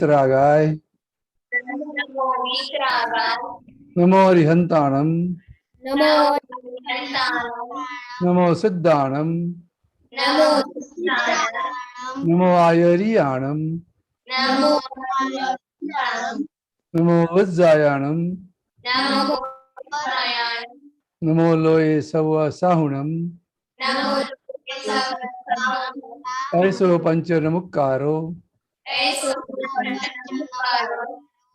वीतरागाय नमो अरिहंताणं नमो सिद्धाणं नमो आयरियाणं नमो वज्जायाणं नमो लोये सवसाहुणं ऐसो पंचनमुक्कारो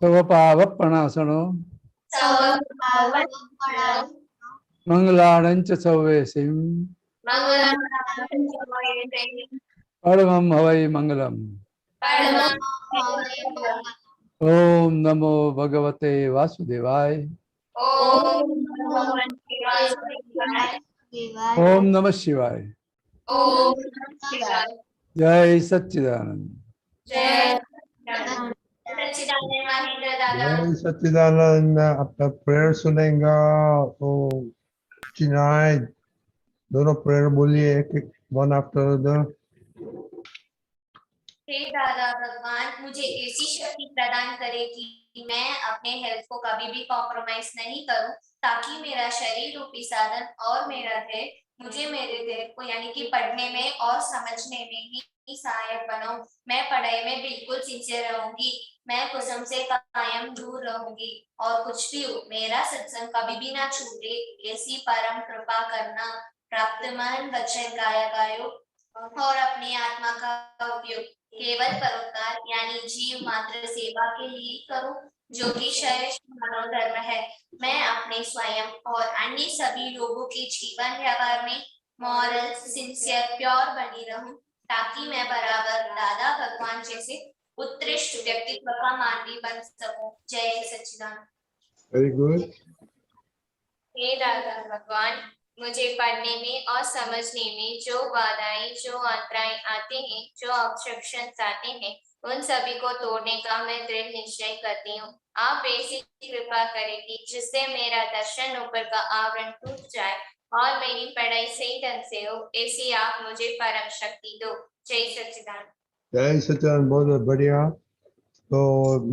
सवपावपणासनो मंगलाणंच सवेसिं परमं हवै मंगलम्। ओम नमो भगवते वासुदेवाय। ओम नमः शिवाय। जय सच्चिदानंद। जय सच्चिदानंद। आपका प्रेयर सुनेगा तो चिनाई दोनों प्रेयर बोलिए एक एक वन आफ्टर अदर। हे दादा भगवान, मुझे ऐसी शक्ति प्रदान करे कि मैं अपने हेल्थ को कभी भी कॉम्प्रोमाइज नहीं करूं, ताकि मेरा शरीर रूपी साधन और मेरा धैर्य मुझे मेरे धैर्य को यानी कि पढ़ने में और समझने में ही सहायक बनाऊं। मैं पढ़ाई में बिल्कुल सिंसियर रहूंगी, मैं कुसुम से कायम दूर रहूंगी और कुछ भी हो मेरा सत्संग कभी भी ना छूटे, ऐसी परम कृपा करना। प्राप्तमान वचन गाया गायो और अपनी आत्मा का उपयोग केवल परोपकार यानी जीव मात्र सेवा के लिए करूं, जो कि श्रेष्ठ मानव धर्म है। मैं अपने स्वयं और अन्य सभी लोगों के जीवन व्यवहार में मॉरल सिंसियर प्योर बनी रहूं, ताकि मैं बराबर दादा भगवान जैसे उत्कृष्ट व्यक्तित्व का मानवी बन सकूं। जय सच्चिदानंद। Very good. हे दादा भगवान, मुझे पढ़ने में और समझने में जो बाधाएं जो अंतराएं आते हैं, जो ऑब्स्ट्रक्शंस आते हैं, उन सभी को तोड़ने का मैं दृढ़ निश्चय करती हूँ। आप ऐसी कृपा करेंगी जिससे मेरा दर्शन ऊपर का आवरण टूट जाए और मेरी पढ़ाई सही ढंग से हो, ऐसी आप मुझे परम शक्ति दो। जय सच्चिदानंद। जय सच्चिदानंद। बहुत बढ़िया। तो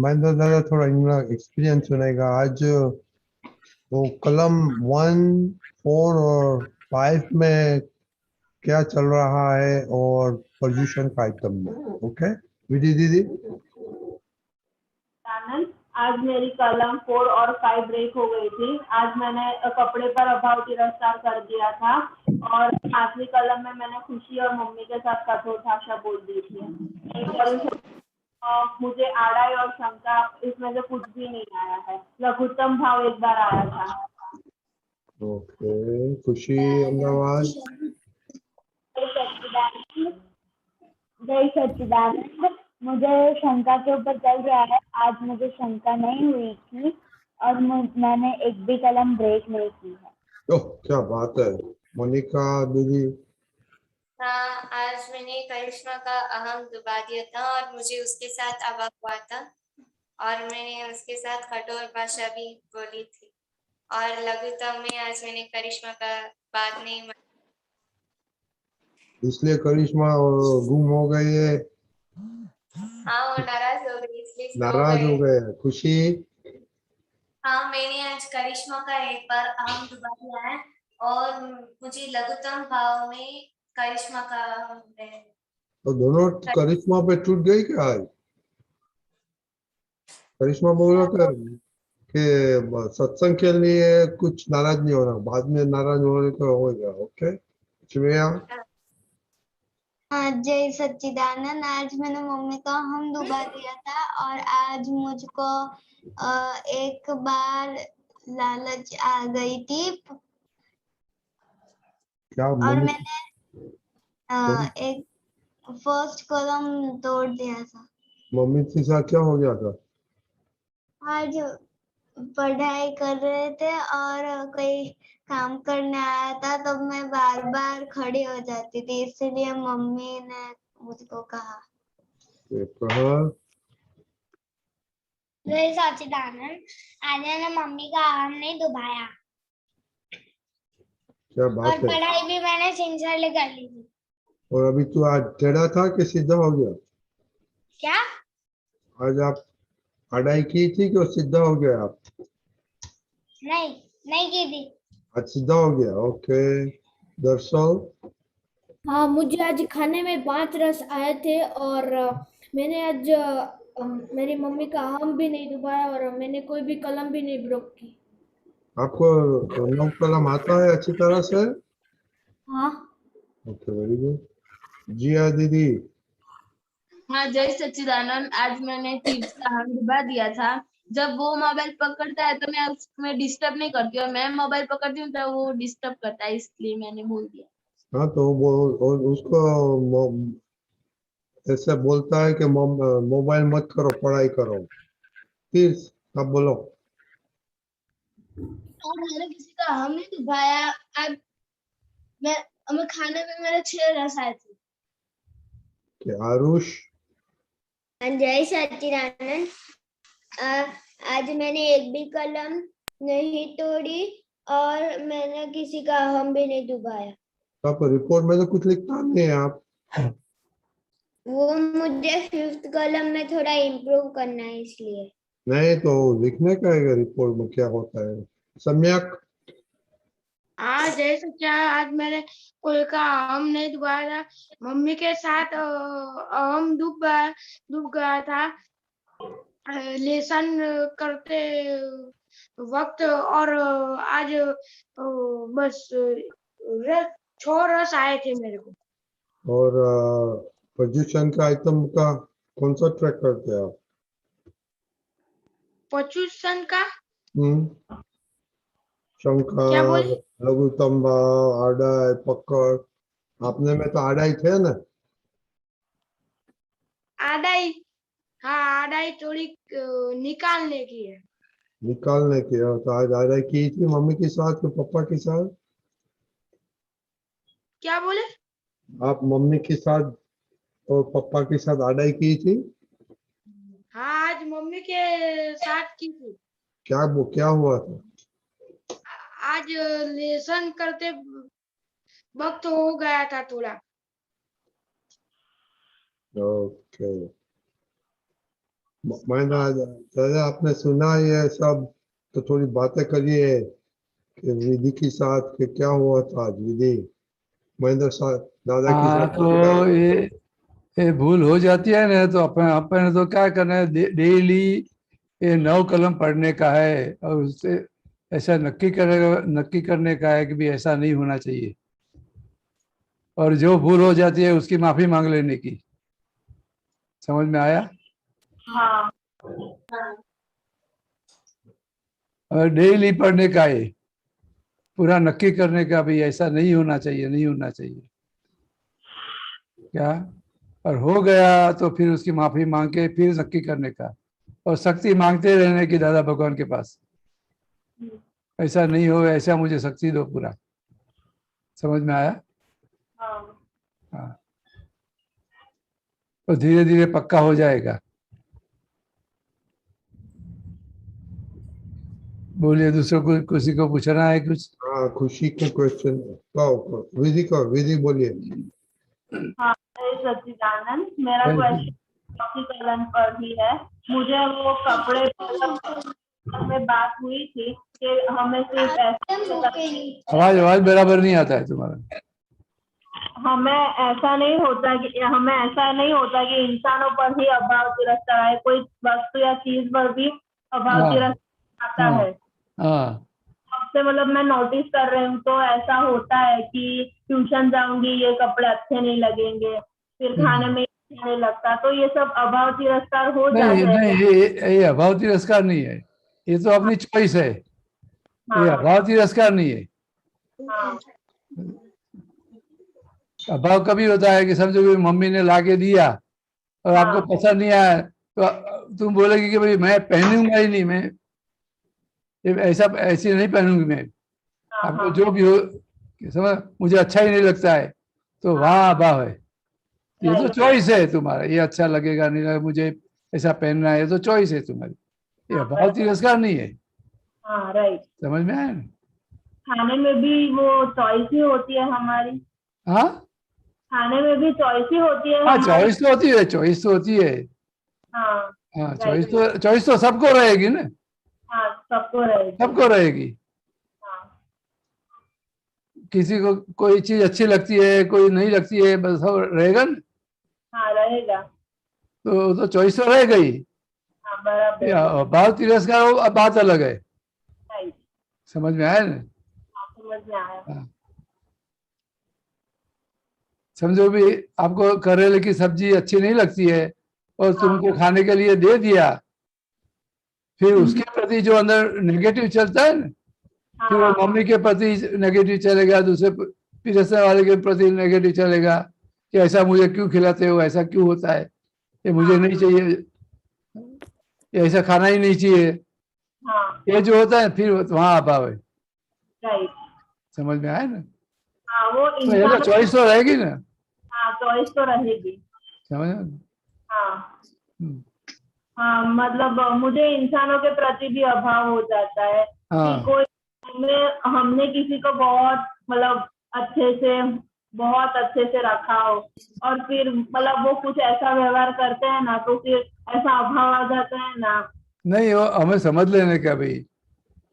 महेंद्र दादा थोड़ा इनका एक्सपीरियंस सुनेगा। आज वो कलम 1, 4 और 5 में क्या चल रहा है और पोल्यूशन का आइटम में। ओके विधि दीदी। आज मेरी कलम 4 और 5 ब्रेक हो गई थी। आज मैंने कपड़े पर अभाव तिरस्कार कर दिया था और आखिरी कलम में मैंने खुशी और मम्मी के साथ कठोर भाषा बोल दी थी। मुझे आड़ाई और शंका इसमें से कुछ भी नहीं आया है। लघुत्तम भाव एक बार आया था। ओके खुशी अहमदाबाद। जय सच्चिदानंद। मुझे शंका के ऊपर चल रहा है। आज मुझे शंका नहीं हुई थी और मैंने एक भी कलम ब्रेक नहीं की है। ओह क्या बात है। मोनिका दीदी। हाँ, आज मैंने करिश्मा का अहम दबा दिया था और मुझे उसके साथ अवक हुआ था और मैंने उसके साथ कठोर भाषा भी बोली थी और लघुत्तम में आज मैंने करिश्मा का बात नहीं इसलिए करिश्मा गुम हो गई है। हाँ, वो नाराज हो गई इसलिए नाराज हो गए। खुशी। हाँ, मैंने आज करिश्मा का एक बार अहम दबा दिया है और मुझे लघुत्तम भाव में करिश्मा का तो दोनों करिश्मा पे टूट गई क्या आज? करिश्मा बोल रहा था कि सत्संग के लिए कुछ नाराज नहीं होना, बाद में नाराज होने तो हो गया। ओके श्रेया। जय सच्चिदानंद। आज मैंने मम्मी को हम डुबा दिया था और आज मुझको एक बार लालच आ गई थी क्या और मम्मी? मैंने एक फर्स्ट कॉलम तोड़ दिया था। मम्मी के साथ क्या हो गया था? आज पढ़ाई कर रहे थे और कोई काम करने आया था तो मैं बार बार खड़ी हो जाती थी, इसलिए मम्मी ने मुझको कहा। जय सच्चिदानंद। आज मैंने मम्मी का आम नहीं दुबाया। क्या बात और है। पढ़ाई भी मैंने सिंसियरली कर ली थी। और अभी तू आज टेढ़ा था कि सीधा हो गया? क्या? आज आप अडाई की थी कि सीधा हो गया आप? नहीं की थी। आज सीधा हो गया, ओके। दरअसल हाँ, मुझे आज खाने में 5 रस आए थे और मैंने आज मेरी मम्मी का आम भी नहीं डुबाया और मैंने कोई भी कलम भी नहीं ब्रोक की। आपको नौ कलम आता है अच्छी तरह से? हाँ। Okay, very good. जिया दीदी, हाँ, जय सच्चिदानंद। आज मैंने तीर्थ का हाथ डुबा दिया था। जब वो मोबाइल पकड़ता है तो मैं उसमें डिस्टर्ब नहीं करती, और मैं मोबाइल पकड़ती हूँ तो वो डिस्टर्ब करता है, इसलिए मैंने बोल दिया। हाँ तो वो उसको ऐसे बोलता है कि मोबाइल मत करो, पढ़ाई करो। फिर आप बोलो। और मैंने किसी का हम नहीं डुबाया। आज हमें खाने में मेरे 6 रस आए थे। कि आरुष, जय सच्चिदानंद। आज मैंने एक भी कलम नहीं तोड़ी और मैंने किसी का हम भी नहीं डुबाया। आप रिपोर्ट में तो कुछ लिखता नहीं है आप। वो मुझे 5th कलम में थोड़ा इम्प्रूव करना है इसलिए। नहीं तो लिखने का है रिपोर्ट में क्या होता है। सम्यक, हाँ, जय सच्चा। आज मैंने कोई का हम नहीं डुबाया था। मम्मी के साथ हम डूब गया था लेसन करते वक्त। और आज बस 6 रस आए थे मेरे को। और पोजीशन का आइटम का कौन सा ट्रैक करते हैं आप? पचुसन का हम्म, शंकर, क्या बोले? लघुतम, आडाई, पकड़। आपने में तो आडाई थे ना? आडाई। हाँ, आडाई थोड़ी निकालने की है। निकालने की है, तो आज आडाई की थी मम्मी के साथ कि पापा के साथ? क्या बोले? आप मम्मी के साथ और पापा के साथ आडाई की थी? हाँ, आज मम्मी के साथ की थी। क्या हुआ था? आज लेसन करते वक्त हो गया था थोड़ा। ओके। मैंने आज दादा आपने सुना ये सब, तो थोड़ी बातें करिए कि विधि के साथ कि क्या हुआ था आज विधि। महेंद्र साथ दादा के हाँ, साथ तो ये भूल हो जाती है ना, तो अपन तो क्या करना है, डेली ये 9 कलम पढ़ने का है और उससे ऐसा नक्की करने का है कि भी ऐसा नहीं होना चाहिए, और जो भूल हो जाती है उसकी माफी मांग लेने की। समझ में आया? हाँ। और डेली पढ़ने का है, पूरा नक्की करने का भी ऐसा नहीं होना चाहिए, नहीं होना चाहिए क्या। और हो गया तो फिर उसकी माफी मांग के फिर नक्की करने का, और शक्ति मांगते रहने की दादा भगवान के पास। ऐसा नहीं हो, ऐसा मुझे शक्ति दो पूरा। समझ में आया? हाँ, तो धीरे धीरे पक्का हो जाएगा। बोलिए, दूसरों को किसी को पूछना है कुछ? हाँ, खुशी के क्वेश्चन विधि बोलिए। हाँ, सच्चिदानंद। मेरा क्वेश्चन चौथी कलन पर ही है। मुझे वो कपड़े में बात हुई थी कि हमें सिर्फ ऐसे आवाज बराबर नहीं आता है तुम्हारा। हमें ऐसा नहीं होता कि इंसानों पर ही अभाव तिरस्कार है, कोई वस्तु या चीज पर भी अभाव तिरस्कार आता है। हाँ, सबसे मतलब मैं नोटिस कर रही हूँ, तो ऐसा होता है कि ट्यूशन जाऊंगी, ये कपड़े अच्छे नहीं लगेंगे, फिर खाने में अच्छा नहीं लगता, तो ये सब अभाव तिरस्कार हो जाता है। नहीं, ये अभाव तिरस्कार नहीं है, ये तो अपनी चॉइस है। ये अभाव तिरस्कार नहीं है। हाँ। अभाव कभी होता है कि समझो कि मम्मी ने लाके दिया और आपको पसंद नहीं आया, तो तुम बोलेगी कि भाई मैं पहनूंगा ही नहीं, मैं ऐसी नहीं पहनूंगी मैं। आपको जो भी हो, समझ, मुझे अच्छा ही नहीं लगता है, तो वहाँ अभाव है। ये तो चॉइस है तुम्हारा, ये अच्छा लगेगा नहीं लगेगा, मुझे ऐसा पहनना है, ये तो चॉइस है तुम्हारी। ये अभाव तिरस्कार नहीं है। हाँ, राइट। समझ में आया? खाने में भी वो चॉइस ही होती है हमारी। हाँ, खाने में भी चॉइस ही होती है हाँ, हमारी। चॉइस तो होती है, चॉइस तो होती है। हाँ। हाँ, चॉइस तो सबको रहेगी ना, हाँ सबको रहेगी। सबको रहेगी। हाँ किसी को कोई चीज अच्छी लगती है, कोई नहीं लगती है, बस सब रहेगा ना। हाँ रहेगा। तो चॉइस तो रहेगा ही। हाँ बराबर। या भाव तिरस्कार वो बात अलग है। राइट। समझ में आया ना? हाँ समझ में आया। हाँ। समझो भी आपको करेले की सब्जी अच्छी नहीं लगती है और तुमको खाने के लिए दे दिया, फिर उसके प्रति जो अंदर नेगेटिव चलता है ना, फिर वो मम्मी के प्रति नेगेटिव चलेगा, दूसरे पिरसने वाले के प्रति नेगेटिव चलेगा कि ऐसा मुझे क्यों खिलाते हो, ऐसा क्यों होता है, ये मुझे नहीं चाहिए, ये ऐसा खाना ही नहीं चाहिए। हाँ ये जो होता है फिर वहां अभाव है। राइट। समझ में आया ना? हाँ वो तो ये इंसान। चॉइस तो रहेगी ना। हाँ चॉइस तो रहेगी। समझ में? हाँ हम्म। हाँ मतलब मुझे इंसानों के प्रति भी अभाव हो जाता है हाँ। कि कोई हमने किसी को बहुत मतलब बहुत अच्छे से रखा हो और फिर मतलब वो कुछ ऐसा व्यवहार करते हैं ना, तो फिर ऐसा अभाव आ जाता है ना। नहीं, वो हमें समझ लेने का भाई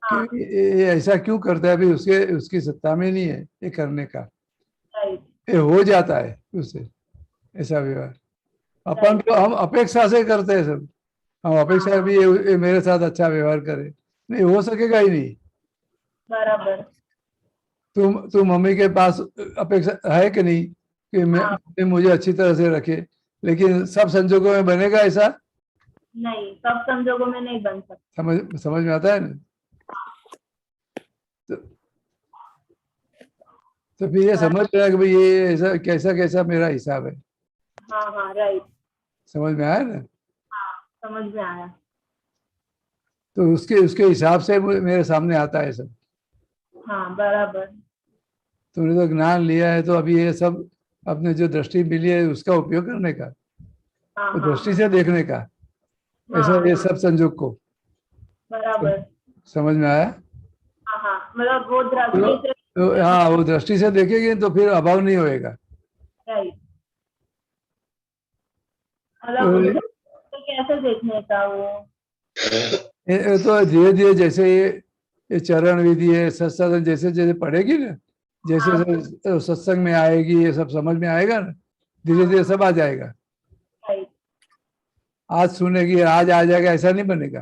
हाँ कि ये ऐसा क्यों करता है, भाई उसके उसकी सत्ता में नहीं है ये करने का, राइट। ये हो जाता है उससे ऐसा व्यवहार। अपन तो हम अपेक्षा से करते हैं सब, हम अपेक्षा भी ये मेरे साथ अच्छा व्यवहार करे, नहीं हो सकेगा ही नहीं। बराबर। तुम मम्मी के पास अपेक्षा है कि नहीं कि मैं मुझे अच्छी तरह से रखे, लेकिन सब संजोगों में बनेगा ऐसा? नहीं सब संजोगों में नहीं बन सकता। समझ में आता है ना? तो फिर ये समझ लेना कि भाई ये ऐसा कैसा कैसा मेरा हिसाब है। हाँ हाँ राइट। समझ में आया ना? हाँ समझ में आया। तो उसके उसके हिसाब से मेरे सामने आता है सब। हाँ बराबर। तुमने तो ज्ञान लिया है, तो अभी ये सब अपने जो दृष्टि मिली है उसका उपयोग करने का, हाँ तो हाँ दृष्टि से देखने का, ऐसा हाँ ये सब संजोग को। बराबर। समझ में आया? हाँ हाँ मतलब वो दृष्टि से। तो हाँ, वो दृष्टि से देखेंगे तो फिर अभाव नहीं होएगा। राइट। तो मतलब कैसे देखने का वो। ये तो धीरे धीरे जैसे ये चरण विधि है, सत्संग जैसे जैसे पढ़ेगी ना, जैसे जैसे सत्संग में आएगी, ये सब समझ में आएगा ना, धीरे धीरे सब आ जाएगा। राइट। आज सुनेगी आज आ जाएगा ऐसा नहीं बनेगा।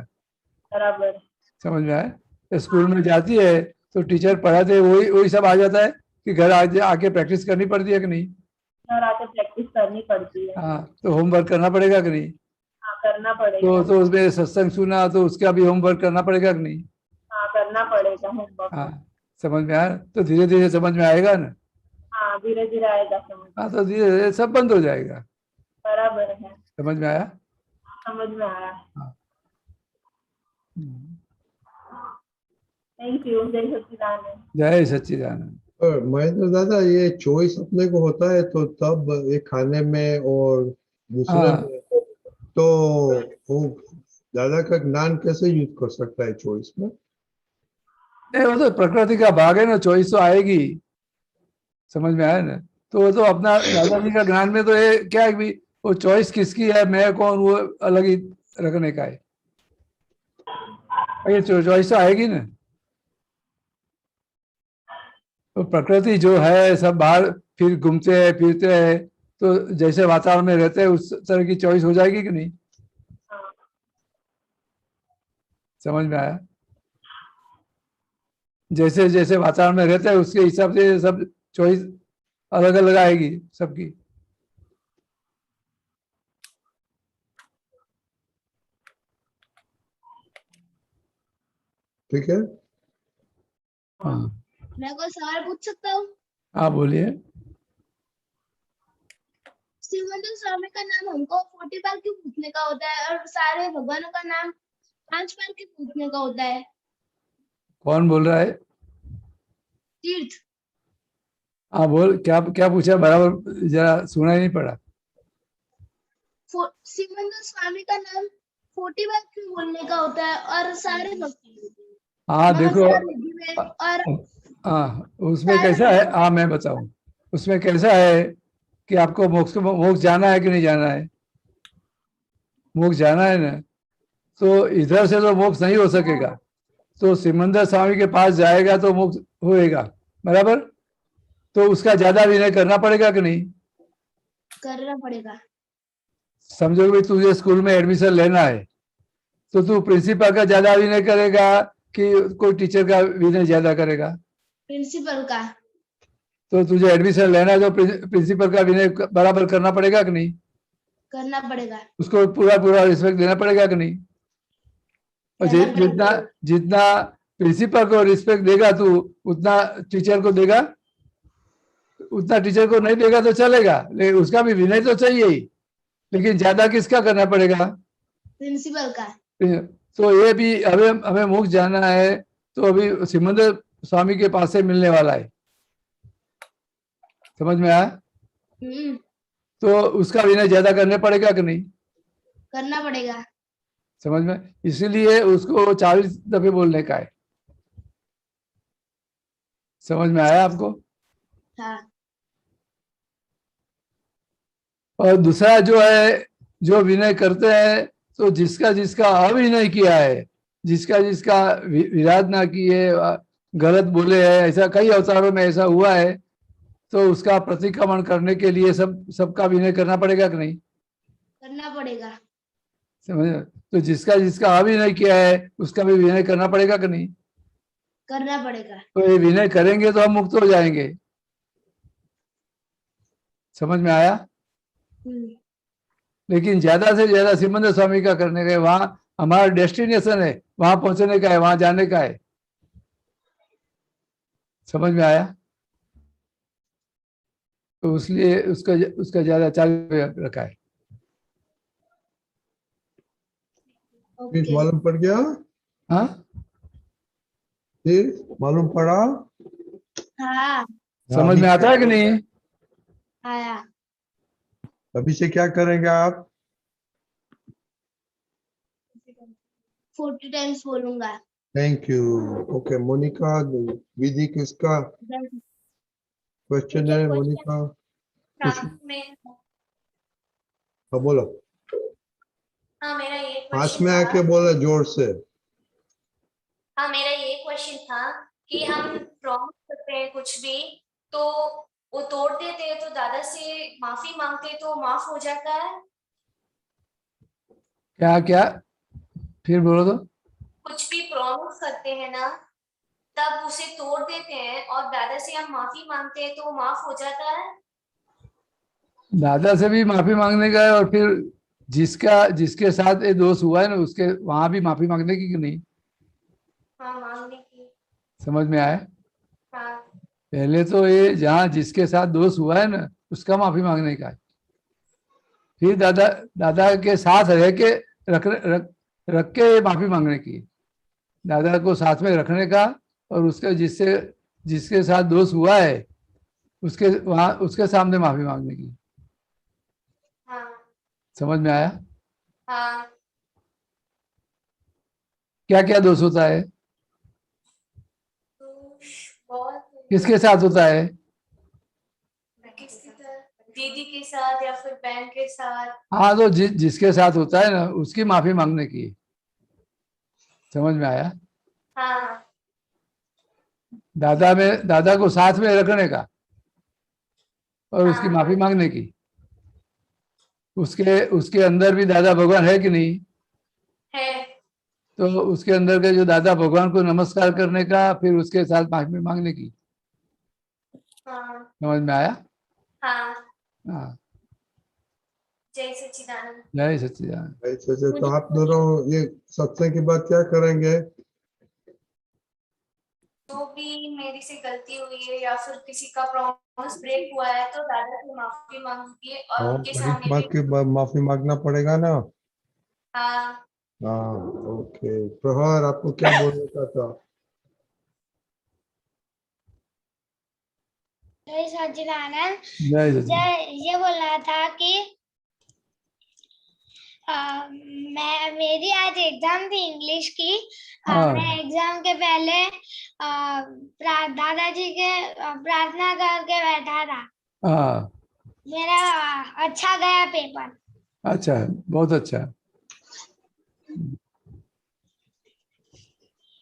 बराबर। समझ में आए? स्कूल में जाती है तो टीचर पढ़ाते हैं, वही वही सब आ जाता है कि घर आके प्रैक्टिस करनी पड़ती है कि नहीं? घर आके प्रैक्टिस करनी पड़ती है। हाँ, तो होमवर्क करना पड़ेगा कि नहीं? हाँ करना पड़ेगा। तो उसमें सत्संग सुना तो उसका भी होमवर्क करना पड़ेगा कि नहीं? हाँ करना पड़ेगा होमवर्क। हाँ, समझ में आया? तो धीरे धीरे समझ में आएगा ना। हाँ धीरे धीरे आएगा समझ। हाँ, तो धीरे धीरे सब बंद हो जाएगा। बराबर है। समझ में आया? समझ में आया। हाँ। Thank you. जय सच्चिदानंद। जय सच्चिदानंद। और महेंद्र दादा, ये चॉइस अपने को होता है तो तब ये खाने में और दूसरे हाँ। में, तो वो दादा का ज्ञान कैसे यूज कर सकता है चॉइस में? नहीं, वो तो प्रकृति का भाग है ना, चॉइस तो आएगी। समझ में आया ना? तो वो तो अपना दादाजी का ज्ञान में तो ये क्या है कि वो चॉइस किसकी है, मैं कौन, वो अलग ही रखने का है। ये चॉइस तो आएगी ना। तो प्रकृति जो है सब बाहर फिर घूमते हैं फिरते हैं, तो जैसे वातावरण में रहते हैं उस तरह की चॉइस हो जाएगी कि नहीं? समझ में आया? जैसे जैसे वातावरण में रहते हैं उसके हिसाब से सब चॉइस अलग अलग आएगी सबकी। ठीक है। हाँ, मैं कोई सवाल पूछ सकता हूँ? हाँ बोलिए। शिवानंद स्वामी का नाम हमको 40 बार क्यों पूछने का होता है और सारे भगवानों का नाम 5 बार क्यों पूछने का होता है? कौन बोल रहा है? तीर्थ। हाँ बोल, क्या क्या पूछा, बराबर जरा सुना ही नहीं पड़ा। शिवानंद स्वामी का नाम 40 बार क्यों बोलने का होता है और सारे भक्त। हाँ देखो, और हाँ उसमें कैसा है, हाँ मैं बताऊं, उसमें कैसा है कि आपको मोक्ष जाना है कि नहीं जाना है? मोक्ष जाना है ना, तो इधर से तो मोक्ष नहीं हो सकेगा, तो सिमंदर स्वामी के पास जाएगा तो मोक्ष होएगा, बराबर। तो उसका ज्यादा विनय करना पड़ेगा कि नहीं? करना पड़ेगा। समझो कि भाई तुझे स्कूल में एडमिशन लेना है, तो तू प्रिंसिपल का ज्यादा विनय करेगा कि कोई टीचर का विनय ज्यादा करेगा? प्रिंसिपल का। तो तुझे एडमिशन लेना है तो प्रिंसिपल का विनय बराबर करना पड़ेगा कि नहीं? करना पड़ेगा। उसको पूरा पूरा रिस्पेक्ट देना पड़ेगा कि नहीं? और देना पड़ेगा। जितना जितना प्रिंसिपल को रिस्पेक्ट देगा तू, उतना टीचर को देगा? उतना टीचर को नहीं देगा तो चलेगा, लेकिन उसका भी विनय तो चाहिए ही, लेकिन ज्यादा किसका करना पड़ेगा? प्रिंसिपल का। तो ये भी हमें हमें मोक्ष जाना है, तो अभी सिमंदर स्वामी के पास से मिलने वाला है, समझ में आया? तो उसका विनय ज्यादा करने पड़ेगा कि नहीं? करना पड़ेगा। समझ में, इसीलिए उसको 40 दफे बोलने का है। समझ में आया आपको? हाँ। और दूसरा जो है, जो विनय करते हैं, तो जिसका जिसका अविनय किया है, जिसका जिसका विराध ना किए, गलत बोले हैं, ऐसा कई अवतारों में ऐसा हुआ है, तो उसका प्रतिक्रमण करने के लिए सबका विनय करना पड़ेगा कि नहीं? करना पड़ेगा। समझ? तो जिसका जिसका अविनय किया है उसका भी विनय करना पड़ेगा कि नहीं? करना पड़ेगा। तो ये विनय करेंगे तो हम मुक्त हो जाएंगे। समझ में आया? लेकिन ज्यादा से ज्यादा सिमंदर स्वामी का करने का है, वहां हमारा डेस्टिनेशन है, वहां पहुंचने का है, वहां जाने का है। समझ में आया? तो इसलिए उसका उसका ज्यादा चालू रखा है। फिर मालूम पड़ गया? हाँ, फिर मालूम पड़ा? हाँ। समझ में आता है कि नहीं? आया। अभी से क्या करेंगे आप? 40 टाइम्स बोलूंगा। Thank you. ओके मोनिका, विधि किसका क्वेश्चन है? मोनिका हाँ बोलो। हाँ मेरा ये पास क्वेश्चन में था। आके बोला जोर से। हाँ मेरा ये क्वेश्चन था कि हम प्रॉमिस करते हैं कुछ भी, तो वो तोड़ देते हैं, तो दादा से माफी मांगते तो माफ हो जाता है? क्या क्या फिर बोलो तो। कुछ भी प्रॉमिस करते हैं ना, तब उसे तोड़ देते हैं और दादा से हम माफी मांगते हैं, तो वो माफ हो जाता है? दादा से भी माफी मांगने का है, और फिर जिसके साथ ये दोष हुआ है ना, उसके वहां भी माफी मांगने की कि नहीं? हाँ मांगने की। समझ में आया? हाँ। पहले तो ये जहाँ जिसके साथ दोष हुआ है ना, उसका माफी मांगने का है। फिर दादा के साथ रह के रख के माफी मांगने की, दादा को साथ में रखने का, और उसके जिसके साथ दोष हुआ है उसके सामने माफी मांगने की। हाँ। समझ में आया? हाँ। क्या क्या दोष होता है? बहुत। किसके साथ होता है? दीदी के साथ या फिर बहन के साथ। हाँ, तो जिसके साथ होता है ना, उसकी माफी मांगने की। समझ में आया? हाँ। दादा को साथ में रखने का और उसकी हाँ। माफी मांगने की। उसके अंदर भी दादा भगवान है कि नहीं? है। तो उसके अंदर के जो दादा भगवान को नमस्कार करने का, फिर उसके साथ माफी मांगने की। हाँ। समझ में आया? हाँ। हाँ। जय सच्चिदानंद। जय सच्चिदानंद। ऐसे से तो आप दोनों ये सत्संग के बाद क्या करेंगे? जो भी मेरी से गलती हुई है या फिर किसी का प्रॉमिस ब्रेक हुआ है, तो दादा से माफी मांगूंगी और उनके सामने भी। माफी मांगना पड़ेगा ना? हाँ। हाँ ओके। प्रहर आपको क्या बोलने का था? जय सच्चिदानंद। जय सच्चिदानंद। ये बोल रहा था कि मेरी आज एग्जाम थी इंग्लिश की। मैं एग्जाम के पहले दादाजी के प्रार्थना करके बैठा था। हाँ, मेरा अच्छा गया पेपर। अच्छा, बहुत अच्छा।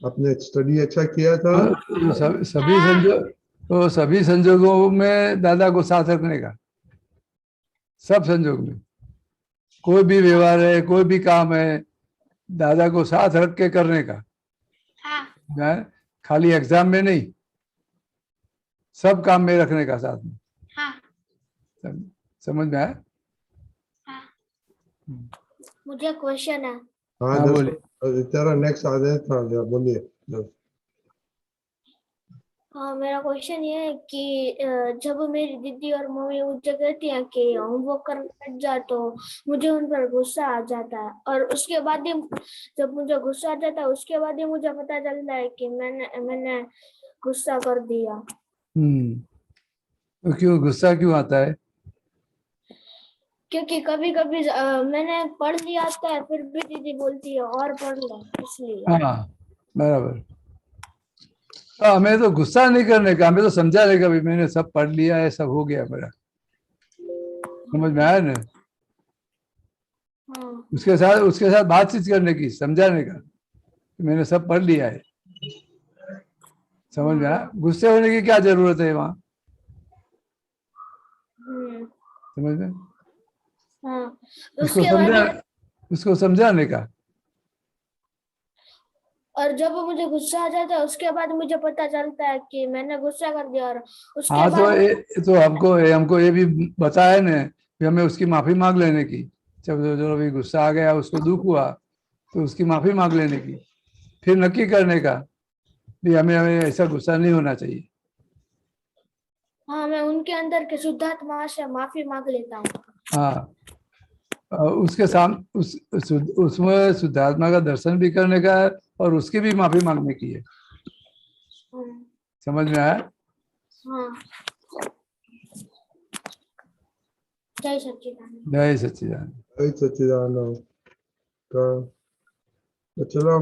आपने स्टडी अच्छा किया था? तो सभी संजोगों में दादा को साथ रखने का, सब संजोग में कोई भी व्यवहार है, कोई भी काम है, दादा को साथ रख के करने का। हाँ खाली एग्जाम में नहीं, सब काम में रखने का साथ में। हाँ समझ में आया? मुझे क्वेश्चन है। हाँ हाँ, बोलिए। तेरा नेक्स्ट आदेश था, बोलिए। हाँ, मेरा क्वेश्चन ये है कि जब मेरी दीदी और मम्मी मुझे कहती हैं कि होमवर्क करने बैठ जा, तो मुझे उन पर गुस्सा आ जाता है, और उसके बाद ही जब मुझे गुस्सा आ जाता है उसके बाद ही मुझे पता चलता है कि मैंने गुस्सा कर दिया। तो क्यों गुस्सा क्यों आता है? क्योंकि कभी कभी मैंने पढ़ लिया आता है, फिर भी दीदी बोलती है और पढ़ ले, इसलिए। हाँ, बराबर। हमें तो गुस्सा नहीं करने का, हमें तो समझाने का भी, मैंने सब पढ़ लिया है, सब हो गया मेरा। समझ में आया ना? हाँ। उसके साथ बातचीत करने की, समझाने का, मैंने सब पढ़ लिया है। समझ में आया? गुस्से होने की क्या जरूरत है वहाँ? समझ में? हाँ, उसको समझाने का। और जब मुझे गुस्सा आ जाता है उसके बाद मुझे पता चलता है कि मैंने गुस्सा कर दिया, और उसके हाँ, बाद तो हमको ये भी बताया ना कि हमें उसकी माफी मांग लेने की। जब जो अभी गुस्सा आ गया, उसको दुख हुआ, तो उसकी माफी मांग लेने की, फिर नक्की करने का भी हमें ऐसा गुस्सा नहीं होना चाहिए। हाँ, मैं उनके अंदर के शुद्धात्मा से माफी मांग लेता हूँ। हाँ, उसके सामने उसमें शुद्धात्मा का दर्शन भी करने का है, और उसकी भी माफी मांगने की है। समझ में आया? हाँ। जय सच्चिदानंद। जय सच्चिदानंद। जय सच्चिदानंद। तो चलो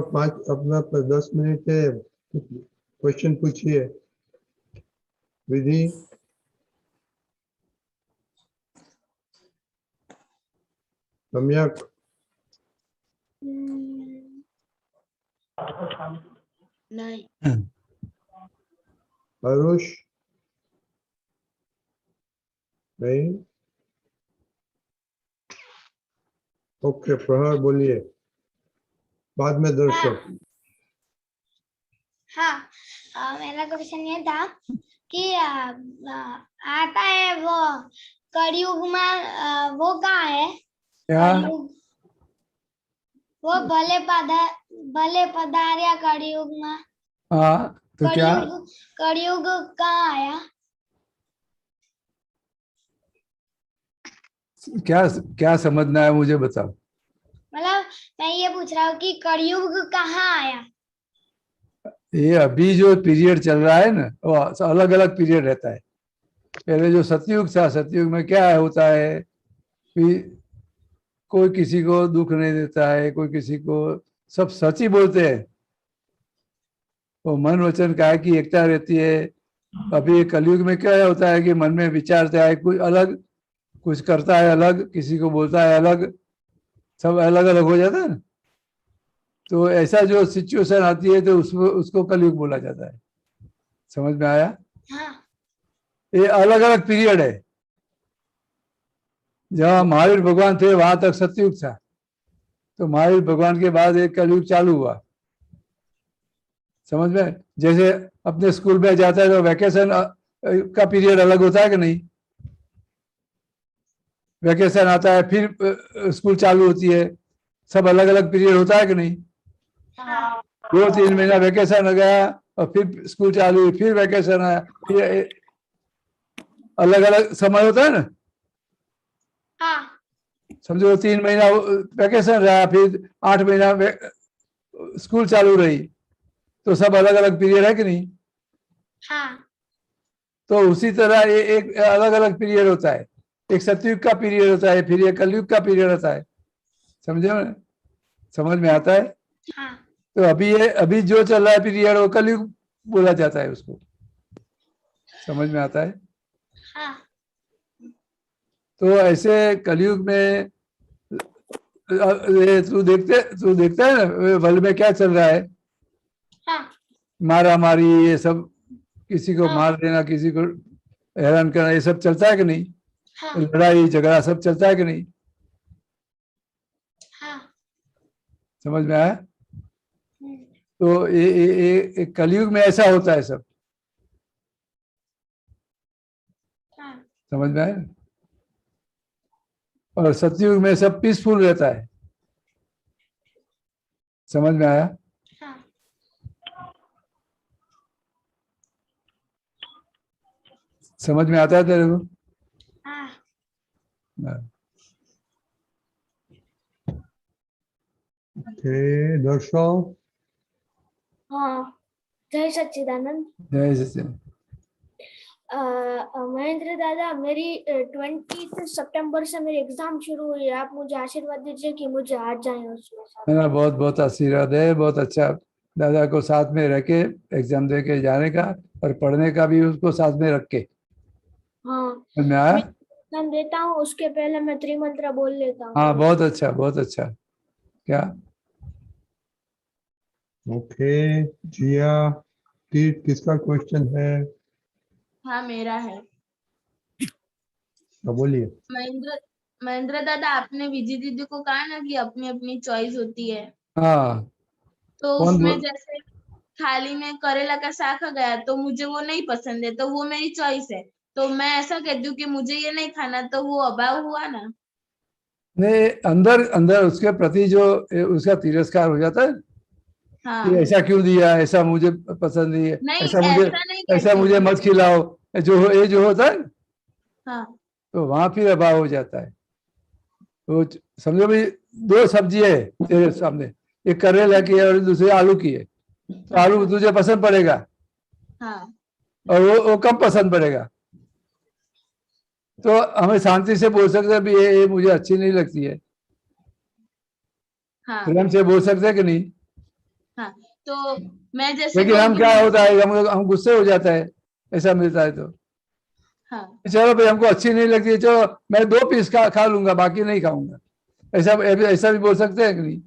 10 मिनट है, क्वेश्चन पूछिए। विधि। सम्यक। नहीं। आरुष। नहीं। ओके, प्रहर बोलिए, बाद में दर्शक। हाँ, मेरा क्वेश्चन ये था कि आता है वो कलयुग में, वो कहाँ है? क्या? कलयुग, वो भले पधारिया कलयुग में। हाँ, तो क्या कलयुग कहाँ आया? क्या समझना है मुझे बताओ। मतलब मैं ये पूछ रहा हूँ कि कलयुग कहाँ आया? ये अभी जो पीरियड चल रहा है ना, वो अलग अलग पीरियड रहता है। पहले जो सतयुग था, सतयुग में क्या होता है कि कोई किसी को दुख नहीं देता है, कोई किसी को, सब सच ही बोलते हैं। वो मन वचन काय की एकता रहती है। अभी कलयुग में क्या होता है कि मन में विचारता है कुछ अलग, कुछ करता है अलग, किसी को बोलता है अलग, सब अलग अलग हो जाता है ना। तो ऐसा जो सिचुएशन आती है तो उसको कलयुग बोला जाता है। समझ में आया? हाँ। ये अलग अलग पीरियड है। जहाँ महावीर भगवान थे वहां तक सतयुग था, तो महावीर भगवान के बाद एक कलयुग चालू हुआ। समझ में? जैसे अपने स्कूल में जाता है तो वैकेशन का पीरियड अलग होता है कि नहीं? वैकेशन आता है, फिर स्कूल चालू होती है, सब अलग अलग पीरियड होता है कि नहीं? 2-3 महीना वैकेशन हो गया और फिर स्कूल चालू हुई, फिर वैकेशन आया, फिर अलग अलग समय होता है ना। हाँ। समझो 3 महीना वैकेशन रहा, फिर 8 महीना स्कूल चालू रही, तो सब अलग अलग पीरियड है कि नहीं? हाँ। तो उसी तरह ये एक अलग अलग पीरियड होता है। एक सतयुग का पीरियड होता है, फिर एक कलयुग का पीरियड होता है। समझे? समझ में आता है? हाँ। तो अभी जो चल रहा है पीरियड, वो कलयुग बोला जाता है उसको। समझ में आता है? हाँ। तो ऐसे कलयुग में तू देखता है ना वर्ल्ड में क्या चल रहा है। मारा मारी ये सब, किसी को हाँ। मार देना, किसी को हैरान करना, ये सब चलता है कि नहीं? हाँ। लड़ाई झगड़ा सब चलता है कि नहीं? हाँ। समझ में आया? तो ये कलयुग में ऐसा होता है सब। हाँ। समझ में आया? और सतयुग में सब पीसफुल रहता है। समझ में आया? हाँ। समझ में आता है तेरे को? हाँ। ओके दर्शक, हाँ, जय सच्चिदानंद। जय सच्चिदानंद। महेंद्र दादा, मेरी 20 सितंबर से मेरी एग्जाम शुरू हुई है। आप मुझे आशीर्वाद दीजिए कि मुझे आज जाए उसमें साथ। मेरा बहुत बहुत आशीर्वाद है, बहुत अच्छा। दादा को साथ में रख के एग्जाम दे के जाने का और पढ़ने का भी उसको साथ में रख के। हाँ, समझ में आया? मैं एग्जाम देता हूँ, उसके पहले मैं त्रिमंत्र बोल लेता हूँ। हाँ, बहुत अच्छा, बहुत अच्छा। क्या? ओके जिया, किसका क्वेश्चन है? हाँ मेरा है। बोलिए। महेंद्र दादा, आपने विजय दीदी को कहा ना कि अपनी अपनी चॉइस होती है, हाँ, तो कौन उसमें बोल? जैसे थाली में करेला का साग आ गया तो मुझे वो नहीं पसंद है, तो वो मेरी चॉइस है, तो मैं ऐसा कहती हूँ कि मुझे ये नहीं खाना, तो वो अभाव हुआ ना? नहीं, अंदर अंदर उसके प्रति जो उसका तिरस्कार हो जाता है कि हाँ। ऐसा क्यों दिया, ऐसा मुझे पसंद नहीं है, नहीं, ऐसा नहीं कहती मुझे हूँ। मत खिलाओ, ये जो होता है, हाँ। तो वहां फिर अभाव हो जाता है। तो समझो भाई, दो सब्जी है तेरे सामने, एक करेला की है और दूसरी आलू की है, तो आलू तुझे पसंद पड़ेगा हाँ। और वो कम पसंद पड़ेगा। तो हमें शांति से बोल सकते हैं भी ये मुझे अच्छी नहीं लगती है, हाँ। प्रेम से बोल सकते हैं कि नहीं? हाँ, तो मैं जैसे लेकिन हम बोल क्या दूँ। होता है, हम गुस्से हो जाता है ऐसा मिलता है तो। हाँ। चलो भाई, हमको अच्छी नहीं लगती है, चलो मैं 2 पीस खा लूंगा, बाकी नहीं खाऊंगा, ऐसा ऐसा भी बोल सकते हैं कि नहीं?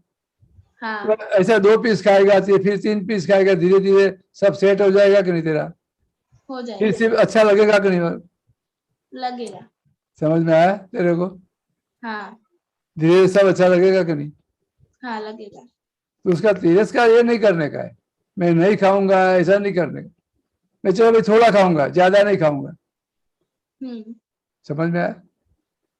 हाँ, तो ऐसा 2 पीस खाएगा, फिर 3 पीस खाएगा, धीरे धीरे सब सेट हो जाएगा कि नहीं तेरा? हो फिर जाएगा, सिर्फ अच्छा लगेगा कि नहीं? लगेगा। समझ में आया तेरे को? हाँ। धीरे धीरे सब अच्छा लगेगा कि नहीं? हाँ, लगेगा। तो उसका तिरस्कार ये नहीं करने का है, मैं नहीं खाऊंगा ऐसा नहीं करने का, मैं चलो भाई थोड़ा खाऊंगा, ज्यादा नहीं खाऊंगा। समझ में आया?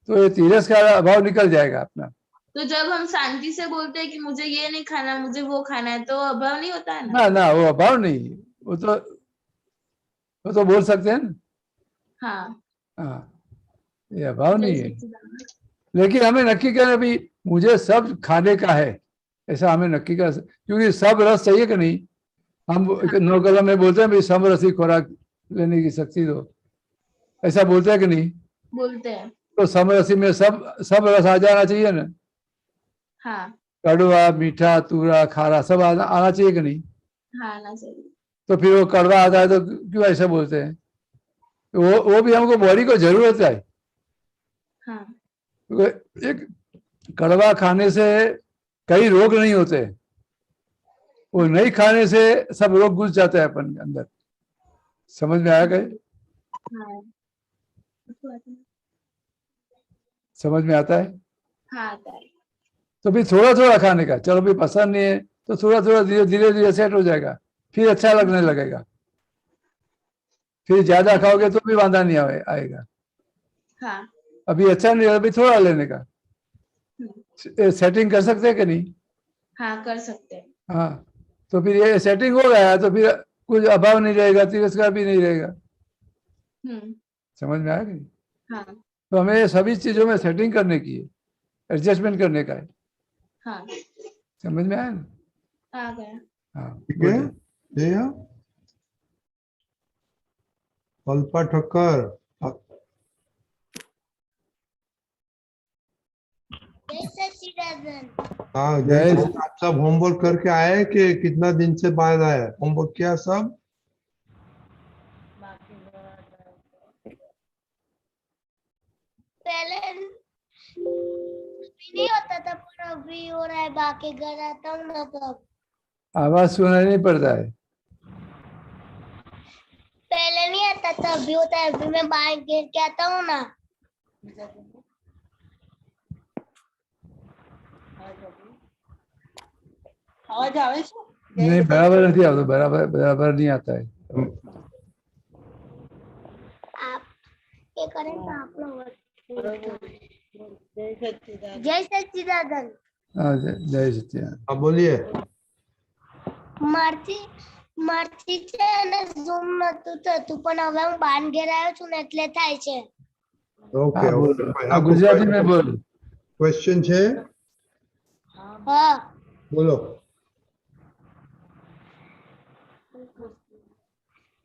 तो ये तिरस्कार अभाव निकल जाएगा अपना। तो जब हम शांति से बोलते हैं कि मुझे ये नहीं खाना, मुझे वो खाना है, तो अभाव नहीं होता है ना? ना ना, वो अभाव नहीं, वो तो बोल सकते हैं ना। हाँ। हाँ, ये अभाव जय नहीं है। सच्चिदानंद। लेकिन हमें नक्की करना भी, मुझे सब खाने का है, ऐसा हमें नक्की कर, क्योंकि सब रस चाहिए कि नहीं? हम नौ कलम में बोलते हैं भाई समरसी खुराक लेने की शक्ति दो, ऐसा बोलते हैं कि नहीं? बोलते हैं। तो समरसी में सब रस आ जाना चाहिए ना, हाँ। कड़वा मीठा तूरा खारा सब आना चाहिए कि नहीं? हाँ, आना चाहिए। तो फिर वो कड़वा आता है तो क्यों ऐसा बोलते हैं? तो वो भी हमको बॉडी को जरूरत है। हाँ। तो एक कड़वा खाने से कई रोग नहीं होते, वो नहीं खाने से सब रोग घुस जाते हैं अपन के अंदर। समझ में आ गए? हाँ। समझ में आता है? हाँ, आता है। तो फिर थोड़ा थोड़ा खाने का, चलो भी पसंद नहीं है तो थोड़ा थोड़ा धीरे धीरे सेट हो जाएगा, फिर अच्छा लगने लगेगा। फिर ज्यादा खाओगे तो भी वादा नहीं आएगा। हाँ। अभी अच्छा नहीं, अभी थोड़ा लेने का सेटिंग कर सकते हैं कि नहीं? हाँ, कर सकते हैं। हाँ, तो फिर ये सेटिंग हो गया तो फिर कुछ अभाव नहीं रहेगा, तिरस्कार भी नहीं रहेगा। समझ में आया कि नहीं? हाँ। तो हमें सभी चीजों में सेटिंग करने की है, एडजस्टमेंट करने का है। हाँ, समझ में आया ना? आ गया। हाँ, ठीक है जिया। कल्पा ठक्कर, हाँ जय जय। आप सब होमवर्क करके आए कि कितना दिन से बाद आए? होमवर्क किया सब? पहले नहीं होता था पर अभी हो रहा है, बाकी घर आता हूँ ना तब। आवाज सुनाई नहीं पड़ता है। जैसा अभी होता है अभी मैं बाहर गिर के आता हूँ ना। અવાજ આવે છે? नहीं बराबर नहीं आता, बराबर बराबर नहीं आता है। आप ये करें तो आप लोग જય સચ્ચિદાનંદ. जय सच्चिदानंद। हाँ जय सच्चिदानंद। हाँ बोलिए। મારથી છે ને ઝૂમ નતું થતું પણ હવે હું બાન ઘેર આવ્યો છું ને એટલે થાય છે। ઓકે हाँ बोल, हाँ गुजराती में बोल। क्वेश्चन છે? હા બોલો।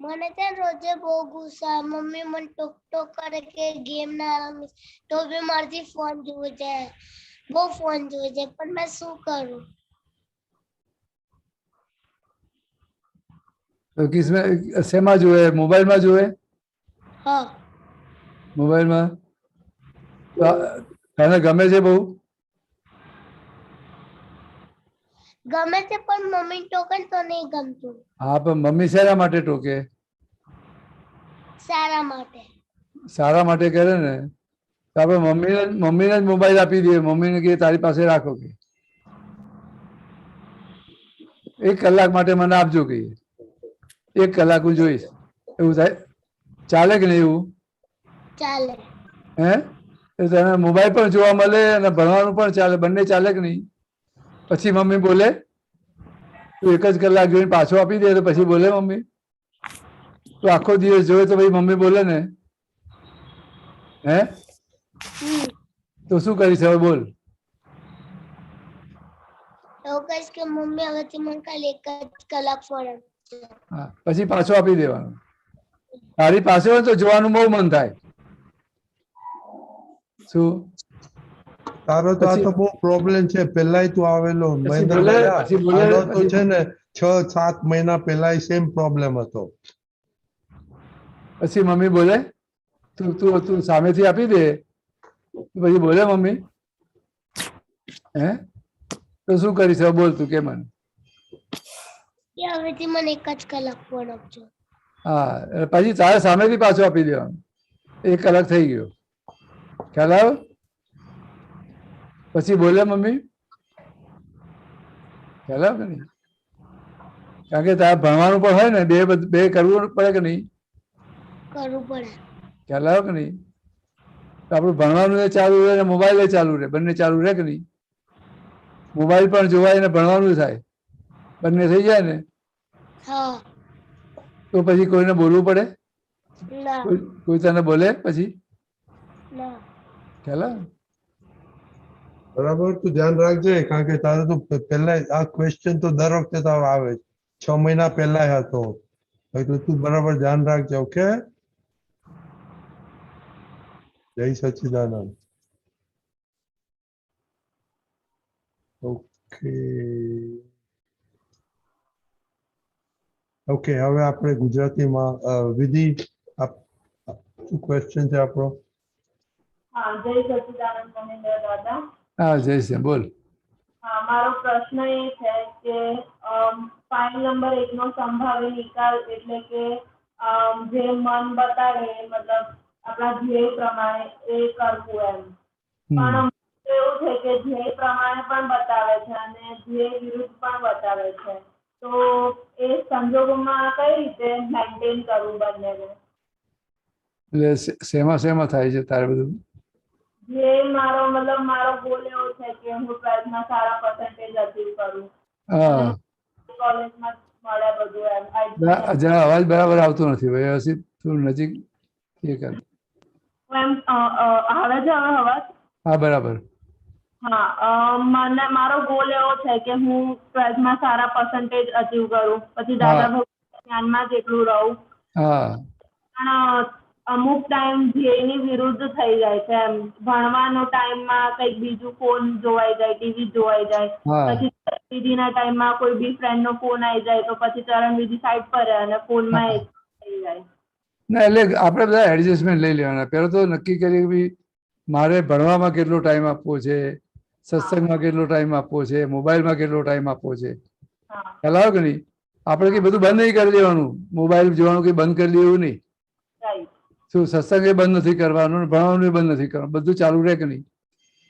મને છે ને રોજે બહુ ગુસ્સા મમ્મી મને ટોક ટોક કરે કે ગેમ ના રમીશ તો બી મારથી ફોન જોવે છે બહુ ફોન જોવે છે પણ मैं શું કરું। तो किसमें सेमा जो है मोबाइल में जो है હા मोबाइल में तने गमे છે બહુ? ગમે છે પણ મમ્મી ટોકે તો નહીં ગમતું। હા પણ મમ્મી શેના માટે ટોકે? સારા માટે। સારા માટે કરે ને તો આપણે મમ્મીને જ મોબાઈલ આપી દઈએ, મમ્મીને કે તારી પાસે રાખો કે 1 કલાક માટે મને આપજો કે 1 કલાક હું જોઈશ, એવું થાય? ચાલે કે નહીં એવું? ચાલે। હે તો તને મોબાઈલ પણ જોવા મળે અને ભણવાનું પણ ચાલે, બંને ચાલે કે નહીં? પછી મમ્મી બોલે તું 1 જ કલાક જોઈને પાછો આપી દે તો પછી બોલે મમ્મી? તું આખો દિવસ જોવે તો ભાઈ મમ્મી બોલે ને? હે તો શું કરીશ હવે બોલ? એવું કહીશ કે મમ્મી હવેથી મને ખાલી 1 જ કલાક ફોન આપજો। હા પછી પાછો આપી દેવાનો। તારી પાસે હોય તો જોવાનું બહુ મન થાય શું? તારો તો આ તો બહુ પ્રોબ્લેમ છે, પહેલાય તું આવેલો પછી બોલે આનો તો છે ને 6-7 મહિના પહેલા સેમ પ્રોબ્લેમ હતો। પછી મમ્મી બોલે તું સામેથી આપી દે પછી બોલે મમ્મી? હે તો શું કરીશ હવે બોલ તું કે મને? કે હવેથી મને 1 જ કલાક ફોન આપજો। હા પછી તારે સામેથી પાછો આપી દેવાનો, 1 કલાક થઈ ગયો, ખ્યાલ આવ્યો? પછી બોલે મમ્મી? ખ્યાલ આવ્યો કે નહીં? કારણ કે તારે ભણવાનું પણ હોય ને, બે કરવું પડે કે નહીં? કરવું પડે। ખ્યાલ આવ્યો કે નહીં? તો આપણું ભણવાનું એ ચાલુ રહે ને મોબાઈલ એ ચાલુ રહે, બંને ચાલુ રહે કે નહીં? મોબાઈલ પણ જોવાય ને ભણવાનું થાય, બંને થઈ જાય ને હા તો પછી કોઈને બોલવું પડે? ના કોઈ તને બોલે પછી? ના ખ્યાલ આવે? બરાબર, તું ધ્યાન રાખજે કારણ કે તારે તો પહેલા આ ક્વેશ્ચન તો દર વખતે તારો આવે 6 મહિના પહેલા હતો, એટલે તું બરાબર ધ્યાન રાખજે। ઓકે, જય સચ્ચિદાનંદ। ઓકે ઓકે, હવે આપણે ગુજરાતીમાં વિધિ શું ક્વેશ્ચન છે આપણો? હા, જય સચ્ચિદાનંદ મહેન્દ્ર દાદા। હા જય શ્રી બોલ। હા, મારો પ્રશ્ન એ છે કે ફાઇલ નંબર 1 નો સંભાવી નિકાલ એટલે કે જે મન બતાવે મતલબ આપણા ધ્યેય પ્રમાણે એ કરવું એમ, પણ એવું છે કે ધ્યેય પ્રમાણે પણ બતાવે છે અને ધ્યેય વિરુદ્ધ પણ બતાવે છે, તો એ સંજોગોમાં કઈ રીતે મેન્ટેન કરવું બંનેને? એટલે શેમાં થાય છે તારે બધું? ધ્યેય મારો ગોલ એવો છે કે હું 12માં સારા પર્સન્ટેજ અચીવ કરું, હા કોલેજમાં મળે બધું એમ। જરા અવાજ બરાબર આવતો નથી, વ્યવસ્થિત તું નજીક એ કર। એમ આવે છે હવે અવાજ? હા બરાબર। હા, મારો ગોલ એવો છે કે હું 12માં સારા પર્સન્ટેજ અચીવ કરું, પછી દાદા ભગવાનના ધ્યાનમાં જ એટલું રહું, હા પણ અમુક ટાઈમ ધ્યેયની વિરુદ્ધ થઈ જાય છે એમ, ભણવાનો ટાઈમમાં કંઈક બીજું ફોન જોવાઈ જાય, ટીવી જોવાઈ જાય, પછી ચરણવિધિના ટાઈમમાં કોઈ બી ફ્રેન્ડનો ફોન આવી જાય તો પછી ચરણવિધિ સાઈડ પર રહે અને ફોનમાં એ થઈ જાય। ના એટલે આપણે બધા એડજસ્ટમેન્ટ લઈ લેવાના। પહેલાં તો નક્કી કરીએ કે ભાઈ મારે ભણવામાં કેટલો ટાઈમ આપવો છે, સત્સંગમાં કેટલો ટાઈમ આપવો છે, મોબાઈલમાં કેટલો ટાઈમ આપવો છે, ખ્યાલ આવે કે નહીં? આપણે કંઈ બધું બંધ નહીં કરી દેવાનું, મોબાઈલ જોવાનું કંઈ બંધ કરી દેવું નહીં, શું સત્સંગ એ બંધ નથી કરવાનું, ભણવાનું એ બંધ નથી કરવાનું, બધું ચાલુ રહે કે નહીં?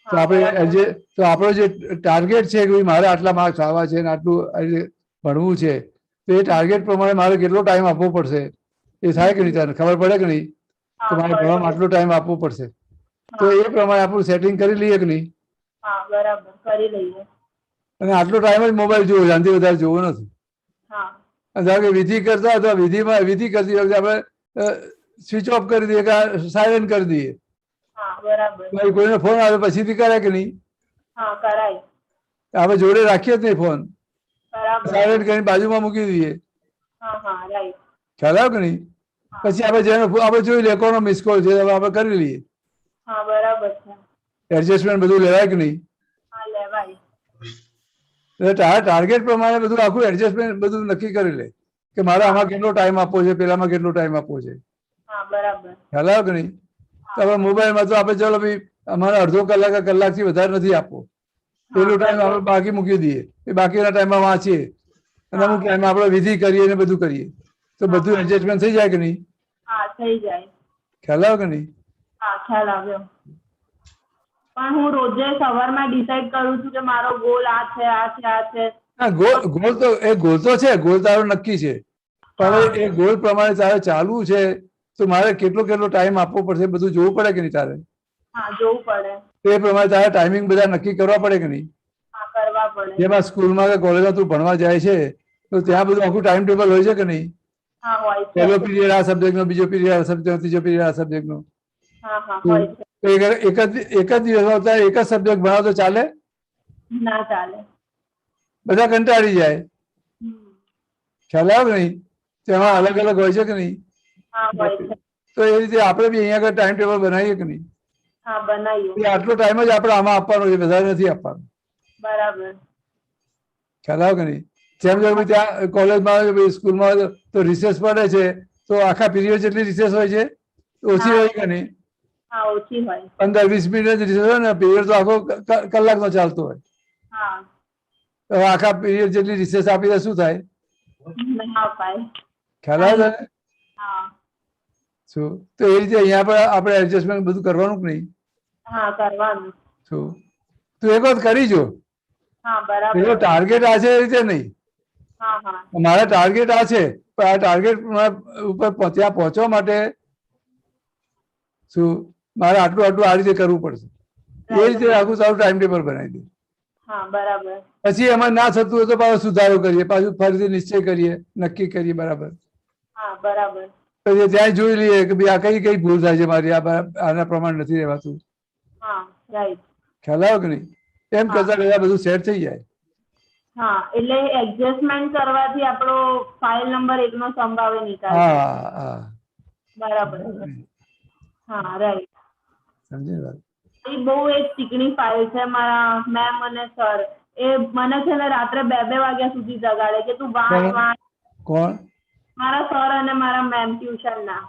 તો આપણે તો આપણો જે ટાર્ગેટ છે કે મારે આટલા માર્ક્સ આવવા છે ને આટલું ભણવું છે, તો એ ટાર્ગેટ પ્રમાણે મારે કેટલો ટાઈમ આપવો પડશે એ થાય કે નહીં? તને ખબર પડે કે નહીં કે મારે ભણવામાં આટલો ટાઈમ આપવો પડશે? તો એ પ્રમાણે આપણું સેટિંગ કરી લઈએ કે નહીં? હા બરાબર, કરી લઈએ. અને આટલો ટાઈમ જ મોબાઈલ જોવો, આનાથી વધારે જોવો નથી. ધારો કે વિધિ કરતા હોય તો વિધિ કરતી વખતે આપણે સ્વિચ ઓફ કરી દઈએ કે સાયલેન્ટ કરી દઈએ. કોઈને ફોન આવે પછીથી કરે કે નહીં? આપણે જોડે રાખીએ જ નહીં ફોન, સાયલેન્ટ કરીને બાજુમાં મૂકી દઈએ. ખ્યાલ આવ્યો કે નહીં? પછી આપણે જેનો આપણે જોઈ લે કોનો મિસ કોલ છે આપણે કરી લઈએ. એડજસ્ટમેન્ટ બધું લેવાય કે નહીં? ટાર્ગેટ પ્રમાણે બધું આખું એડજસ્ટમેન્ટ બધું નક્કી કરી લે કે મારે આમાં કેટલો ટાઈમ આપવો છે, પેલામાં કેટલો ટાઈમ આપવો છે. ખ્યાલ આવ્યો કે નહીં? તો હવે મોબાઈલમાં તો આપણે ચલો ભાઈ અમારે અડધો કલાકથી વધારે નથી આપવો, પેલો ટાઈમ આપણે બાકી મૂકી દઈએ, એ બાકીના ટાઈમમાં વાંચીએ અને અમુક ટાઈમ આપણે વિધિ કરીએ ને બધું કરીએ, તો બધું એડજસ્ટમેન્ટ થઈ જાય કે નહીં? ખ્યાલ આવ્યો કે નહીં? ખ્યાલ આવ્યો. પણ હું રોજે સવારમાં ડિસાઈડ કરું છું કે મારો ગોલ આ છે, આ છે, આ છે. હા, ગોલ તો છે, ગોલ તારો નક્કી છે, પણ એ ગોલ પ્રમાણે તારે ચાલવું છે તો મારે કેટલો ટાઈમ આપવો પડશે બધું જોવું પડે કે નહીં તારે? જોવું પડે. એ પ્રમાણે તારે ટાઈમિંગ બધા નક્કી કરવા પડે કે નહીં? કરવા પડે. જેમાં સ્કૂલમાં કે કોલેજમાં તું ભણવા જાય છે તો ત્યાં બધું આખું ટાઈમ ટેબલ હોય છે કે નહીં? પહેલો પીરિયડ આ સબ્જેક્ટ નો, બીજો પીરિયડ આ સબ્જેક્ટ, ત્રીજો પીરિયડ આ સબ્જેક્ટ નો. એક જ દિવસમાં એક જ સબ્જેક્ટ ભણાવો તો ચાલે? ના ચાલે. બધા કંટાળી જાય. ખ્યાલ આવે કે નહીં? તેમાં અલગ અલગ હોય છે કે નહીં? તો એ રીતે આપણે બી અહીંયા આગળ ટાઈમ ટેબલ બનાવીએ કે નહીં? આટલો ટાઈમ જ આપણે આમાં આપવાનો છે, વધારે નથી આપવાનો. બરાબર. ખ્યાલ આવે કે નહીં? જેમ જેમ ત્યાં કોલેજમાં સ્કૂલમાં તો રિસેસ પડે છે તો આખા પીરિયડ જેટલી રિસેસ હોય છે ઓછી હોય કે નહીં? 15-20 મિનિટ રિસેસ હોય ને, પીરિયડ તો આખો કલાકનો ચાલતો હોય. તો આખા પીરિયડ જેટલી રિસેસ આપી દે શું થાય? ખ્યાલ આવે છે? શું તો એ રીતે અહીંયા પર આપણે એડજસ્ટમેન્ટ બધું કરવાનું કે નહીં? શું તું એક વખત કરી જો. પેલો ટાર્ગેટ આ છે એ રીતે નહીં, મારા ટાર્ગેટ આ છે, પણ આ ટાર્ગેટ ઉપર ત્યાં પહોંચવા માટે શું મારે આટલું આ રીતે કરવું પડશે. એ રીતે આખું સારું ટાઈમ ટેબલ બનાવી દે. પછી એમાં ના થતું હોય તો પાછો સુધારો કરીએ, પાછું ફરીથી નિશ્ચય કરીએ, નક્કી કરીએ. બરાબર. પછી ત્યાં જોઈ લઈએ કે ભાઈ આ કઈ ભૂલ થાય છે મારી, આના પ્રમાણે નથી રહેવાતું. ખ્યાલ આવ્યો કે નહીં? એમ કરતા કરતા બધું સેટ થઈ જાય. એટલે એડજસ્ટમેન્ટ કરવાથી આપણો ફાઇલ નંબર 1 નો સંભાવે નિકાલ. બરાબર. રાઈટ. સમજી વાત? એ બહુ એક ચીકણી ફાઇલ છે. મારા મેમ અને સર એ મને છે ને રાત્રે 2-2 વાગ્યા સુધી જગાડે કે તું વાંચ. કોણ? મારા સર અને મારા મેમ ટ્યુશન ના.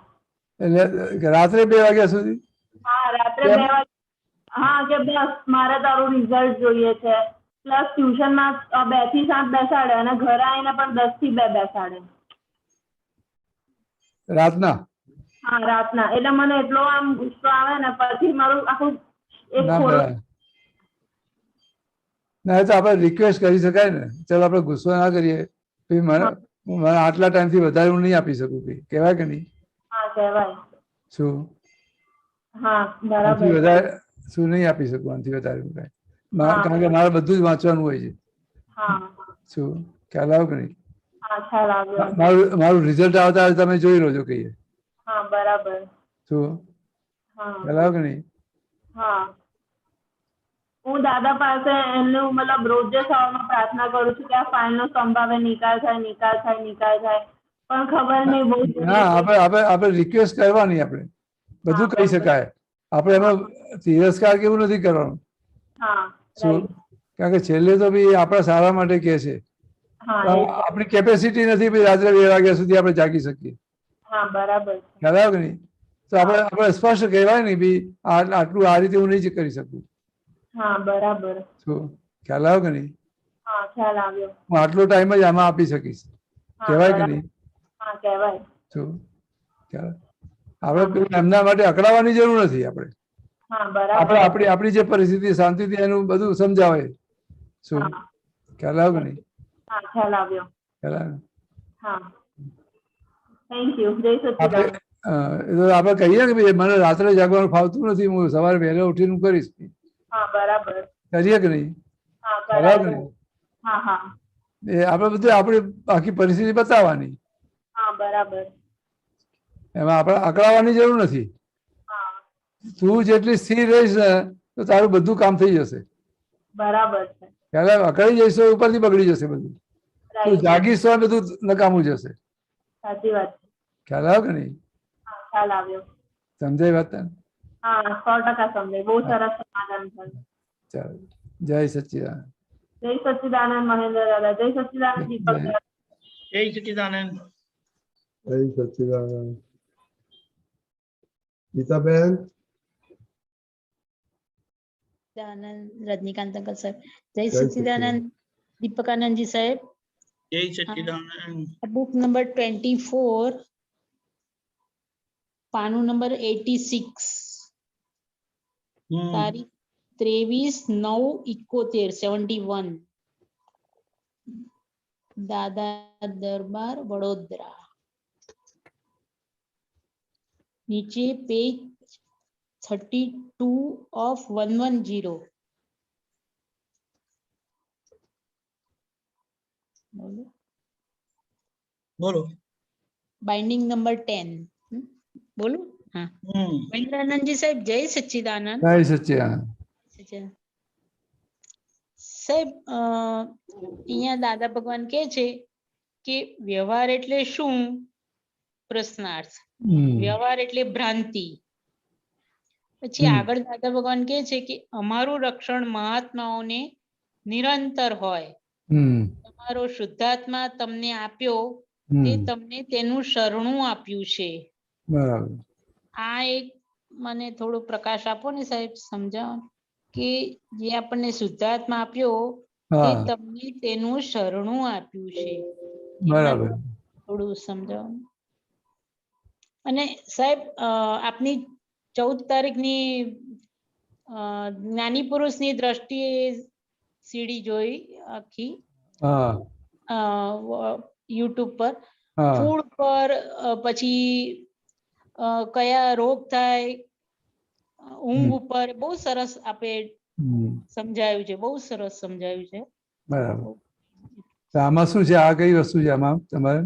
એટલે રાત્રે 2 વાગ્યા સુધી? રાત્રે 2 વાગ્યા. કે બસ મારે તારું રિઝલ્ટ જોઈએ છે. પ્લસ ટ્યુશનમાં 2 થી 7 બેસાડે અને ઘરે આવીને પણ 10 થી 2 બેસાડે. રાતના? રાતના. એટલે મને એટલો આમ ગુસ્સો આવે ને, પછી મારું આખું ના તો આપણે રિક્વેસ્ટ કરી શકાય ને, ચલો આપણે ગુસ્સો ના કરીએ, મને આટલા ટાઈમ થી વધારે હું નહીં આપી શકું, કહેવાય કે નહીં? શું વધારે શું નહીં આપી શકું આનાથી વધારે? કારણ કે મારે બધું જ વાંચવાનું હોય છે. શું ખ્યાલ આવ્યો કે નહીં? મારું રિઝલ્ટ આવતા તમે જોઈ લો છો કહીએ. શું ખ્યાલ આવ્યો કે નહીં? હું દાદા પાસે એમનું મતલબ રોજે સવારમાં પ્રાર્થના કરું છું કે આ ફાઇલ નો સંભાવે નિકાલ થાય. પણ ખબર નહીં બહુ. હા, આપણે રિક્વેસ્ટ કરવાની, આપણે બધું કહી શકાય. આપણે એમાં તિરસ્કાર કેવું નથી કરવાનું. શું કારણ કે છેલ્લે તો બી આપણા સારા માટે કહે છે. આપણી કેપેસિટી નથી ભાઈ રાત્રે 2 વાગ્યા સુધી આપણે જાગી શકીએ. ખ્યાલ આવ્યો કે નહીં? તો આપણે સ્પષ્ટ કહેવાય નહીં ભાઈ આટલું આ રીતે હું નહીં કરી શકું. શું ખ્યાલ આવ્યો કે નહીં? હું આટલો ટાઈમ જ આમાં આપી શકીશ, કહેવાય કે નહીં? શું ખ્યાલ? આપણે પેલું એમના માટે અકળાવવાની જરૂર નથી. આપણે હા બરાબર. આપણે આપણી આપણી જે પરિસ્થિતિ શાંતિથી એનું બધું સમજાવે. શું હા ખ્યાલ આવ્યો કે નહીં? હા ખ્યાલ આવ્યો. ખ્યાલ આવ્યો? હા થેન્ક યુ. જય આપણે સચ્ચિદાનંદ. એ તો આપણે કહીએ કે ભાઈ મને રાત્રે જાગવાનું ફાવતું નથી, હું સવારે વહેલા ઉઠીને હું કરીશ. હા બરાબર. કરીએ કે નહીં? હા ખ્યાલ આવ્યો કે બરાબર. નહીં? હા હા એ આપણે બધું આપણી આખી પરિસ્થિતિ બતાવવાની, હા બરાબર. એમાં આપણે અકળાવવાની જરૂર નથી. હા તું જેટલી સ્થિર રહીશ ને તો તારું બધું કામ થઈ જશે. બરાબર છે. ખ્યાલ આવ્યો? અકળી જઈશ તો ઉપરથી બગડી જશે બધું. તું રાઈટ. જાગીશ તો બધું નકામું જશે. સાચી વાત છે. ખ્યાલ આવ્યો કે નહીં? હા ખ્યાલ આવ્યો. સમજાય વાત તને? હા 100% સમજાય. બહુ સરસ સમાધાન થયું. ચાલો, જય સચ્ચિદાનંદ. જય સચ્ચિદાનંદ મહેન્દ્ર દાદા. જય સચ્ચિદાનંદ દીપક જય દાદા. જય સચ્ચિદાનંદ. જય સચ્ચિદાનંદ. ગીતાબેન, સચ્ચિદાનંદ રજનીકાંત અંકલ સાહેબ. જય જય સચ્ચિદાનંદ દીપકાનંદજી સાહેબ. જય સચ્ચિદાનંદ. બુક નંબર 24, પાનું નંબર 86, તારીખ 23/9/71, દાદા દરબાર વડોદરા. નીચે પેજ 32 of 110. બોલો. બોલો. Binding number 10. બોલો. હા મહેન્દ્રાનંદજી સાહેબ. જય સચ્ચિદાનંદ. જય સચ્ચિદાનંદ. સાહેબ અહીંયા દાદા ભગવાન કહે છે કે વ્યવહાર એટલે શું? પ્રશ્નાર્થ. વ્યવહાર એટલે ભ્રાંતિ. પછી આગળ દાદા ભગવાન કહે છે કે અમારું રક્ષણ મહાત્માઓને નિરંતર હોય. તમારો શુદ્ધાત્મા તમને આપ્યો તે તમને તેનું શરણું આપ્યું છે. બરાબર. આ એક મને થોડો પ્રકાશ આપો ને સાહેબ, સમજાવો કે જે આપણને શુદ્ધાત્મા આપ્યો તે તમને તેનું શરણું આપ્યું છે. બરાબર. થોડું સમજાવો. અને સાહેબ આપની 14 તારીખની જ્ઞાની પુરુષની દ્રષ્ટિએ સીડી જોઈ આખી યુટ્યુબ પર. ફૂડ પર પછી કયા રોગ થાય, ઊંઘ ઉપર બહુ સરસ આપે સમજાયું છે. બહુ સરસ સમજાયું છે. બરાબર. આમાં શું છે? આ કઈ વસ્તુ છે આમાં તમારે?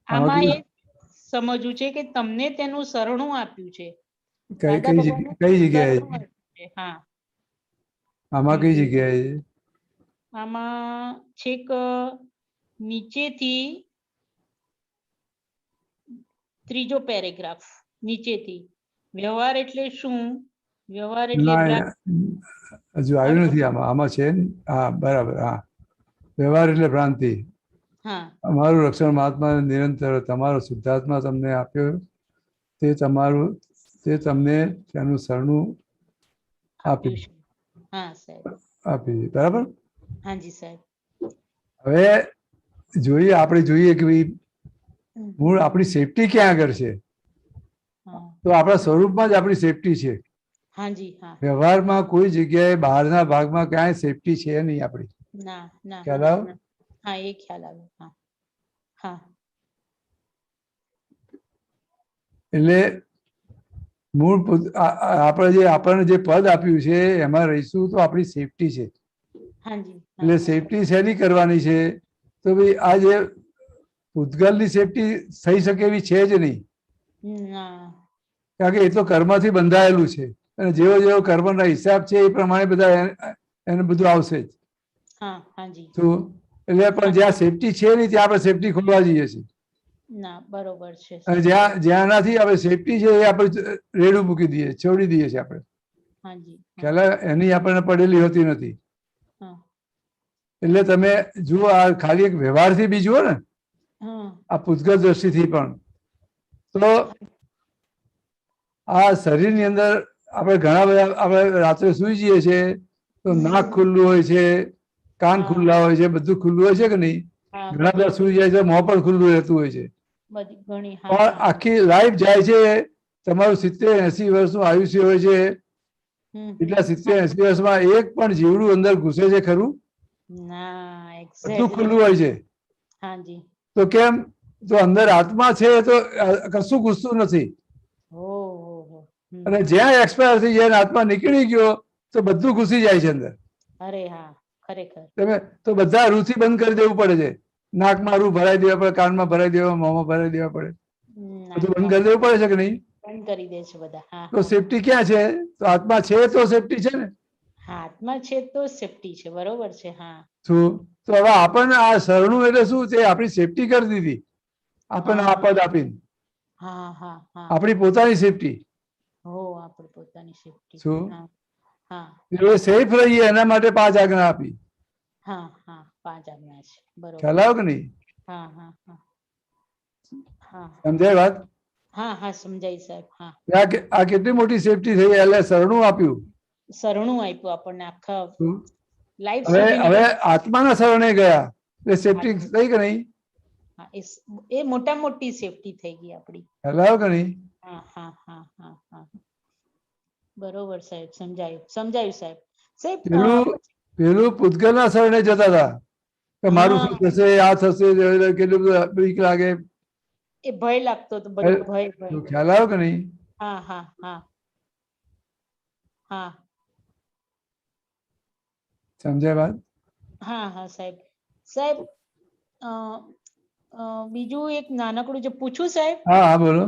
આમાં એ સમજવું છે કે તમને તેનું શરણું આપ્યું છે. કઈ જગ્યાએ? હા આમાં કઈ જગ્યાએ? આમાં છેક નીચેથી ત્રીજો પેરેગ્રાફ નીચેથી. વ્યવહાર એટલે શું? વ્યવહાર એટલે હજુ આવ્યું નથી આમાં. આમાં છે. હા બરાબર. હા, વ્યવહાર એટલે ભ્રાંતિ. અમારું રક્ષણ મહાત્મા નિરંતર, તમારો શુદ્ધાત્મા તમને આપ્યો તે તમારું, તે તમને તેનું શરણું આપ્યું. બરાબર. હાજી સાહેબ. હવે જોઈએ, આપણે જોઈએ કે ભાઈ મૂળ આપણી સેફટી ક્યાં આગળ છે? તો આપણા સ્વરૂપમાં જ આપણી સેફટી છે. વ્યવહારમાં કોઈ જગ્યાએ બહારના ભાગમાં ક્યાંય સેફટી છે નહીં આપણી. ખ્યાલ આવ્યો? હા એ ખ્યાલ આવ્યો. હા એટલે મૂળ આપણને જે પદ આપ્યું છે એમાં રહીશું તો આપણી સેફટી છે. એટલે સેફટી શેની કરવાની છે? તો ભાઈ આ જે પૂતગલની સેફટી થઈ શકે એવી છે જ નહીં. કારણ કે એ તો કર્મથી બંધાયેલું છે અને જેવો જેવો કર્મના હિસાબ છે એ પ્રમાણે બધા એને બધું આવશે જ. એટલે પણ જ્યાં સેફટી છે નહીં ત્યાં આપણે સેફટી ખોલવા જઈએ છીએ. બરોબર છે. અને જ્યાંનાથી આપણે સેફટી છે એ આપણે રેડું મૂકી દઈએ, છોડી દઈએ છીએ આપણે. ખ્યાલ એની આપણને પડેલી હોતી નથી. એટલે તમે જુઓ, આ ખાલી એક વ્યવહારથી બી જુઓ ને, આ પૂતગલ દ્રષ્ટિથી પણ, તો આ શરીરની અંદર આપણે ઘણા બધા આપણે રાત્રે સુઈ જઈએ છીએ તો નાક ખુલ્લું હોય છે, કાન ખુલ્લા હોય છે, બધું ખુલ્લું હોય છે કે નહીં? ઘણા બધા સુઈ જાય છે, મોં પણ ખુલ્લું રહેતું હોય છે. પણ આખી લાઈફ જાય છે તમારું 70-80 વર્ષનું આયુષ્ય હોય છે, હમ એટલા 70-80 વર્ષમાં એક પણ જીવડું અંદર ઘૂસે છે ખરું? ના બધું એક્ઝેક્ટલી ખુલ્લું હોય છે. હાજી તો કેમ? તો અંદર આત્મા છે તો કશું ઘૂસતું નથી. ઓહો અને જ્યાં એક્સપાયર થઈ જાય આત્મા નીકળી ગયો તો બધું ઘૂસી જાય છે અંદર. અરે હા ખરેખર તમે તો બધા રૂથી બંધ કરી દેવું પડે છે. નાકમાં રૂ ભરાઈ દેવા પડે, કાનમાં ભરાઈ દેવા, મોંમાં ભરાઈ દેવા પડે, બધું બંધ કરી દેવું પડે છે કે નહીં? બંધ કરી દે છે બધા. હા તો સેફટી ક્યાં છે? તો આત્મા છે તો સેફટી છે ને. હા આત્મા છે તો સેફટી છે, બરોબર છે. હા શું? તો હવે આપણને આ શરણું એટલે શું? તે આપણી સેફટી કરી દીધી આપણને આ પદ આપીને. હા હા હા આપણી પોતાની સેફટી. હો આપણે પોતાની સેફટી. શું? હા હા એટલે સેફ રહીએ એના માટે 5 આજ્ઞા આપી. હા હા 5 આજ્ઞા છે, બરોબર. ખ્યાલ આવ્યો કે નહીં? હા હા હા હા સમજાય વાત? હા હા સમજાય સાહેબ. હા આ કેટલી મોટી સેફટી થઈ, એટલે શરણું આપ્યું. શરણું આપ્યું આપણને આખા શું? લાઈફ હવે સુધી. હવે આત્માના શરણે ગયા એટલે સેફટી થઈ કે નહીં? હા એ મોટા મોટી સેફટી થઈ ગઈ આપણી. ખ્યાલ આવ્યો કે નહીં? હા હા હા હા હા બરોબર સાહેબ, સમજાયું સમજાયું સાહેબ. સાહેબ પેલું પૂતગલના શરણે જતા હતા કે મારું શું થશે, આ થશે, કેટલું બધું બીક લાગે. એ ભય લાગતો હતો બધો, ભય ભય. ખ્યાલ આવ્યો કે નહીં? હા હા હા હા સમજાય વાત? હા હા સાહેબ. સાહેબ બીજું એક નાનકડું જે પૂછું સાહેબ? હા હા બોલો.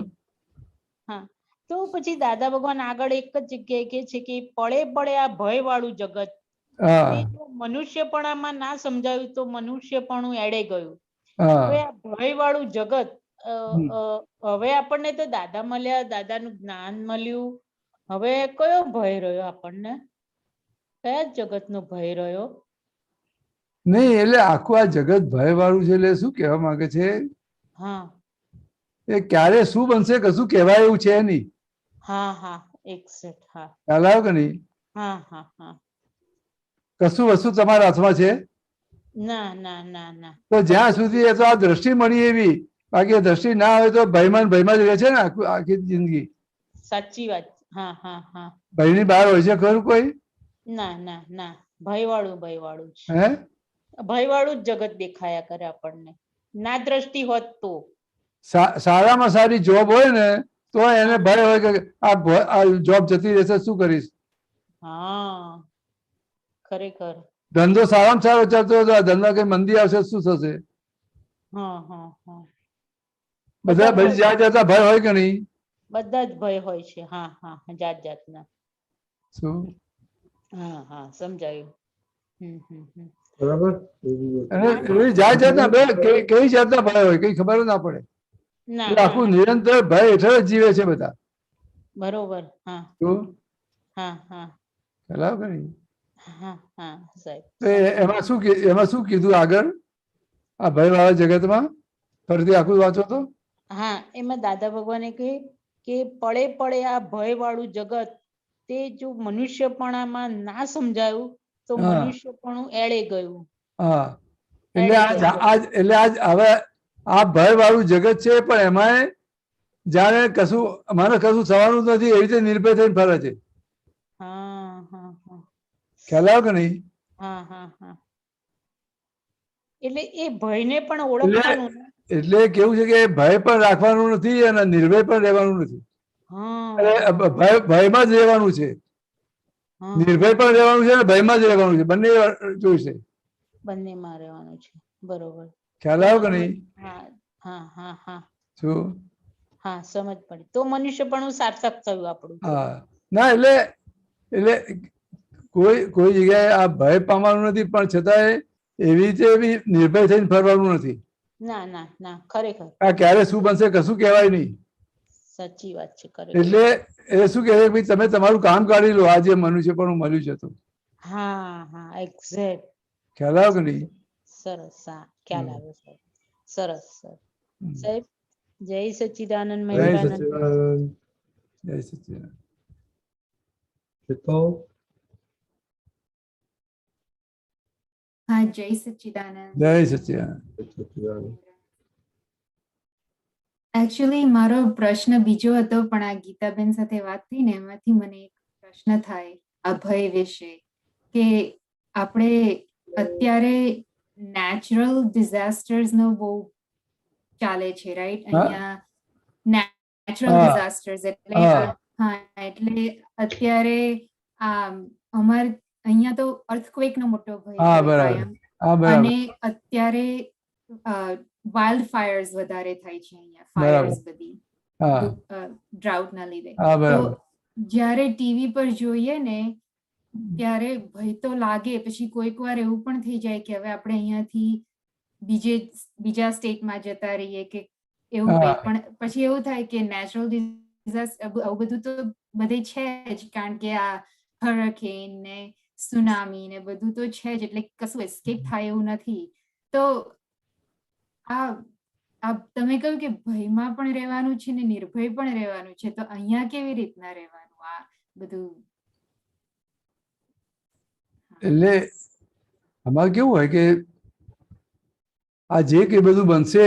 હા તો પછી દાદા ભગવાન આગળ એક જ જગ્યાએ કે છે કે પડે પડે આ ભય વાળું જગત, તે જો મનુષ્યપણામાં ના સમજાયું તો મનુષ્યપણું એડે ગયું. હવે આ ભય વાળું જગત, હવે આપણને તો દાદા મળ્યા, દાદાનું જ્ઞાન મળ્યું, હવે કયો ભય રહ્યો આપણને? કયા જગતનો ભય રહ્યો? નહીં, એટલે આખું આ જગત ભય વાળું છે એટલે શું કહેવા માંગે છે? હા એ ક્યારે શું બનશે કશું કહેવાય એવું છે નહીં. હા હા એક્ઝેક્ટ. હા ખ્યાલ આવ્યો કે નહીં? હા હા હા કશું વસ્તુ તમારા હાથમાં છે? ના ના ના ના. તો જ્યાં સુધી એ તો આ દ્રષ્ટિ મળી એવી, બાકી દ્રષ્ટિ ના હોય તો ભયમાં ભયમાં જ રહે છે ને આખી જિંદગી. સાચી વાત. હા હા હા ભયની બહાર હોય છે ખરું કોઈ? ના ના ના ભય વાળું જ. હે ભય વાળું જ જગત દેખાયા કરે આપણને, ના દ્રષ્ટિ હોત તો. સારામાં સારી જોબ હોય ને તો એને ભય હોય કે આ જોબ જતી રહેશે, શું કરીશ? હા ખરેખર. ધંધો સારામાં સારો ચાલતો હોય તો આ ધંધા કઈ મંદી આવશે શું થશે? હા હા હા બધા બધી જાત જાતના ભય હોય કે નહીં? બધા જ ભય હોય છે. હા હા જાત જાતના. શું? હા હા સમજાયું. બરાબર. એવી જાત જાતના ભય, કઈ જાતના ભય હોય કઈ ખબર ના પડે. એટલે આખું નિરંતર ભય હેઠળ જ જીવે છે બધા. બરોબર. હા શું? હા હા ખ્યાલ આવ્યો કે નહીં? હા હા સાહેબ. એમાં શું કીધું આગળ આ ભય વાળા જગતમાં? ફરીથી આખું વાંચો તો. હા એમાં દાદા ભગવાને કહ્યું કે પડે પડે આ ભય વાળું જગત, તે જો મનુષ્યપણામાં ના સમજાયું તો મનુષ્યપણું એળે ગયું. હા એટલે આજ હવે આ ભય વાળું જગત છે પણ એમાં જાણે કશું અમારે કશું થવાનું નથી એવી રીતે નિર્ભય થઈને ફરે છે. હા હા હા ખ્યાલ આવ્યો કે નહીં? હા હા હા એટલે એ ભયને પણ ઓળખવાનું. એટલે કેવું છે કે ભય પણ રાખવાનું નથી અને નિર્ભય પણ રહેવાનું નથી. ભયમાં જ રહેવાનું છે. નિર્ભય પણ રહેવાનું છે અને ભયમાં જ રહેવાનું છે, બંને જોઈશે. બંનેમાં રહેવાનું છે. બરોબર. ખ્યાલ આવ્યો કે નહીં? હા હા હા હા શું? હા સમજ પડી. તો મનુષ્યપણું સાર્થક થયું આપણું. હા ના એટલે કોઈ જગ્યાએ આ ભય પામવાનું નથી પણ છતાંય એવી રીતે બી નિર્ભય થઈને ફરવાનું નથી. ના ના ના ખરેખર. આ ક્યારે શું બનશે કશું કહેવાય નહીં. સાચી વાત છે. ખરેખર. એટલે એ શું કહે છે ભાઈ તમે તમારું કામ કાઢી લો, આજે મનુષ્યપણું મળ્યું છે તો. હા હા એક્ઝેક્ટ. ખ્યાલ આવ્યો કે નહીં? સરસ. હા ખ્યાલ આવ્યો સાહેબ. સરસ સર. સાહેબ જય સચ્ચિદાનંદ મહેરાનંદ. જય સચ્ચિદાનંદ. હા જય સચ્ચિદાનંદ. જય સચ્ચિદાનંદ. એકચ્યુઅલી મારો પ્રશ્ન બીજો હતો, પણ આ ગીતાબેન સાથે વાત થઈ ને એમાંથી મને એક પ્રશ્ન થાય આ ભય વિશે, કે આપણે અત્યારે નેચરલ ડિઝાસ્ટર્સ નો બહુ ચાલે છે, રાઈટ? અહીંયા નેચરલ ડિઝાસ્ટર્સ એટલે હા, એટલે અત્યારે અમારે અહીંયા તો અર્થક્વેક નો મોટો ભય કાયમ, અને અત્યારે વાઇલ્ડ ફાયર્સ વધારે થાય છે અહીંયા, ફાયર્સ બધી ડ્રાઉટ ના લીધે. તો જ્યારે ટીવી પર જોઈએ ને ત્યારે ભય તો લાગે, પછી કોઈક વાર એવું પણ થઈ જાય કે હવે આપણે અહીંયાથી બીજા સ્ટેટમાં જતા રહીએ કે એવું કંઈ, પણ પછી એવું થાય કે નેચરલ ડિઝાસ્ટર આવું બધું તો બધે છે જ, કારણ કે આ હરિકેન ને સુનામી ને બધું તો છે જ, એટલે કશું એસ્કેપ થાય એવું નથી. તો આ તમે કહ્યું કે ભયમાં પણ રહેવાનું છે ને નિર્ભય પણ રહેવાનું છે, તો અહીંયા કેવી રીતના રહેવાનું આ બધું? એટલે આમાં કેવું હોય કે આ જે કઈ બધું બનશે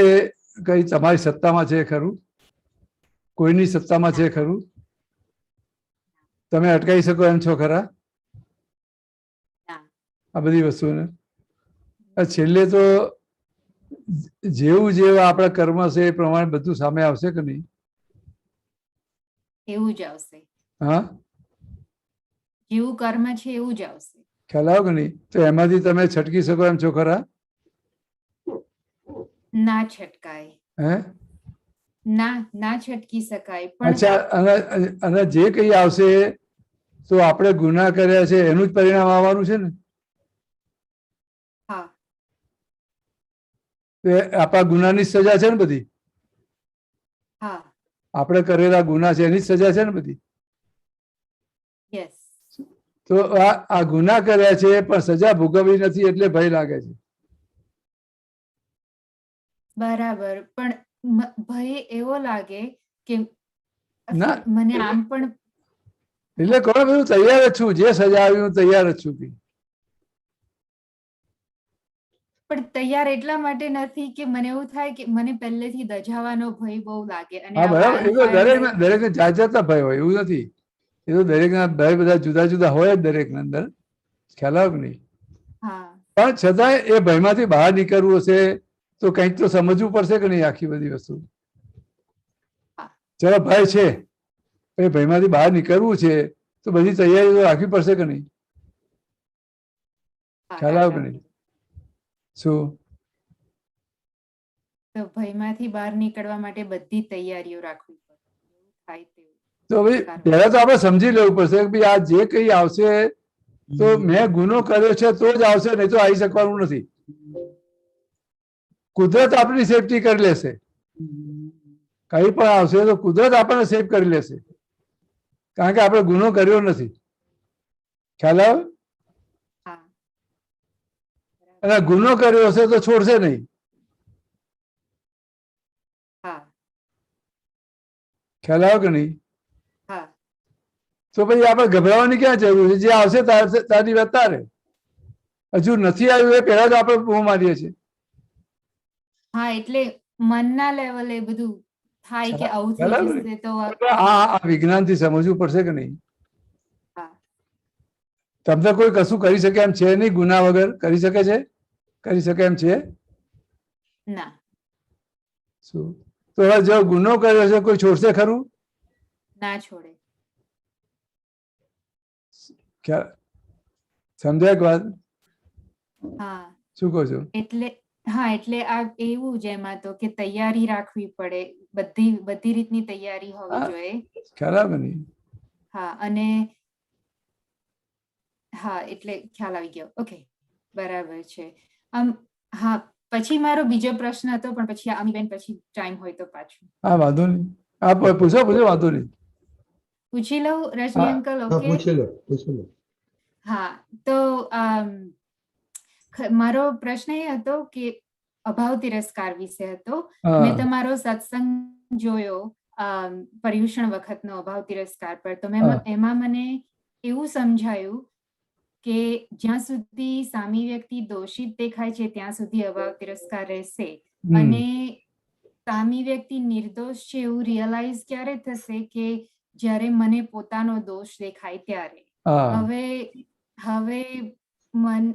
કઈ તમારી સત્તામાં છે ખરું? કોઈની સત્તામાં છે ખરું? તમે અટકાવી શકો એમ છો ખરા આ બધી વસ્તુને? છેલ્લે તો જેવું આપણા કર્મ છે એ પ્રમાણે બધું સામે આવશે કે નહીં? એવું જ આવશે. હા, જેવું કર્મ છે એવું જ આવશે. ખ્યાલ આવ્યો કે નહીં? તો એમાંથી તમે છટકી શકો એમ છો ખરા? ના છટકાય. હે? ના છટકી શકાય. પણ અચ્છા, અને જે કઈ આવશે તો આપણે ગુનાહ કર્યા છે એનું જ પરિણામ આવવાનું છે ને? હા, આપણા ગુનાની સજા છે ને બધી? હા, આપણે કરેલા ગુના છે એની સજા છે ને બધી? યસ. તો આ ગુના કર્યા છે પણ સજા ભોગવવી નથી એટલે ભય લાગે છે. બરાબર, પણ ભય એવો લાગે કે ના, મને આમ પણ એટલે કોણ બધું તૈયાર જ છું, જે સજા આવી હું તૈયાર જ છું. પણ તૈયાર એટલા માટે નથી કે મને એવું થાય કે મને પહેલેથી દજાવાનો ભય બહુ લાગે. અને હા, બરાબર. એ તો દરેક જાત જાતના ભય હોય, એવું નથી. એ તો દરેકના ભય બધા જુદા જુદા હોય જ દરેકના અંદર, ખ્યાલ આવે કે નહીં? પણ છતાંય એ ભયમાંથી બહાર નીકળવું હશે તો કંઈક તો સમજવું પડશે કે નહીં આખી બધી વસ્તુ? ચલો ભય છે, એ ભયમાંથી બહાર નીકળવું છે તો બધી તૈયારી તો રાખવી પડશે કે નહીં? ખ્યાલ આવે કે નહીં? શું? તો ભયમાંથી બહાર નીકળવા માટે બધી તૈયારીઓ રાખવી પડે. તો ભાઈ પહેલા તો આપણે સમજી લેવું પડશે કે ભાઈ આ જે કઈ આવશે તો મેં ગુનો કર્યો છે તો જ આવશે, નહીં તો આવી શકવાનું નથી. કુદરત આપણી સેફટી કરી લેશે. કઈ પણ આવશે તો કુદરત આપણને સેફ કરી લેશે, કારણ કે આપણે ગુનો કર્યો નથી. ખ્યાલ આવે? અને ગુનો કર્યો હશે તો છોડશે નહીં. ખ્યાલ આવે કે નહીં? તો પછી આપણે ગભરાવાની ક્યાં જરૂર છે? જે આવશે તારી વાત તારે. હજુ નથી આવ્યું એ પહેલા જ આપણે બહુ મારીએ છીએ. હા, એટલે મનના લેવલે બધું થાય કે આવું થઈ જશે તો આ વિજ્ઞાનથી સમજવું પડશે કે નહીં? તમને કોઈ કશું કરી શકે એમ છે નહીં ગુના વગર? કરી શકે છે? કરી શકે એમ છે? ના. શું? તો હવે જો ગુનો કર્યો છે કોઈ છોડશે ખરું? ના છોડે. સમજાય વાત? હા. શું કહો છો? એટલે આ એવું જ એમાં તો કે તૈયારી રાખવી પડે, બધી રીતની તૈયારી હોવી જોઈએ. ખ્યાલ આવે નહીં? હા, અને હા, એટલે ખ્યાલ આવી ગયો. ઓકે, બરાબર છે. હા, પછી મારો બીજો પ્રશ્ન હતો, પણ પછી અમીબેન પછી ટાઈમ હોય તો પાછું. હા, વાંધો નહીં. આપ પૂછો વાંધો નહીં. પૂછી લઉં રજની અંકલ? ઓકે, પૂછી લો. હા, તો મારો પ્રશ્ન એ હતો કે અભાવ તિરસ્કાર વિશે હતો. મેં તમારો સત્સંગ જોયો પર્યુષણ વખતનો અભાવ તિરસ્કાર પર, તો એમાં મને એવું સમજાયું કે જ્યાં સુધી સામી વ્યક્તિ દોષિત દેખાય છે ત્યાં સુધી અભાવ તિરસ્કાર રહેશે, અને સામી વ્યક્તિ નિર્દોષ છે એવું રિયલાઇઝ ક્યારે થશે કે જ્યારે મને પોતાનો દોષ દેખાય ત્યારે. હા હવે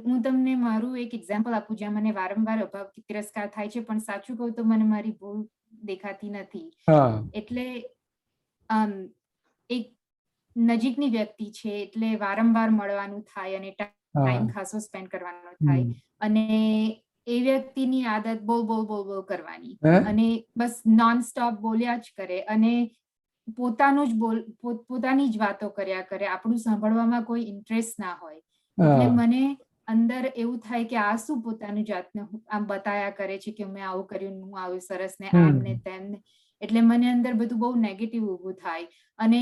હું તમને મારું એક એક્ઝામ્પલ આપું જ્યાં મને વારંવાર અભાવથી તિરસ્કાર થાય છે પણ સાચું કહું તો મને મારી ભૂલ દેખાતી નથી. હા એટલે એક નજીકની વ્યક્તિ છે એટલે વારંવાર મળવાનું થાય અને ટાઈમ ખાસો સ્પેન્ડ કરવાનો થાય અને એ વ્યક્તિની આદત બહુ કરવાની અને બસ નોન સ્ટોપ બોલ્યા જ કરે અને પોતાની જ વાતો કર્યા કરે, આપણું સાંભળવામાં કોઈ ઇન્ટરેસ્ટ ના હોય. એટલે મને અંદર એવું થાય કે આ શું પોતાની જાતને આમ બતાયા કરે છે કે મેં આવું કર્યું, હું આવું સરસ ને આમ ને તેમ ને. એટલે મને અંદર બધું બહુ નેગેટિવ ઊભું થાય અને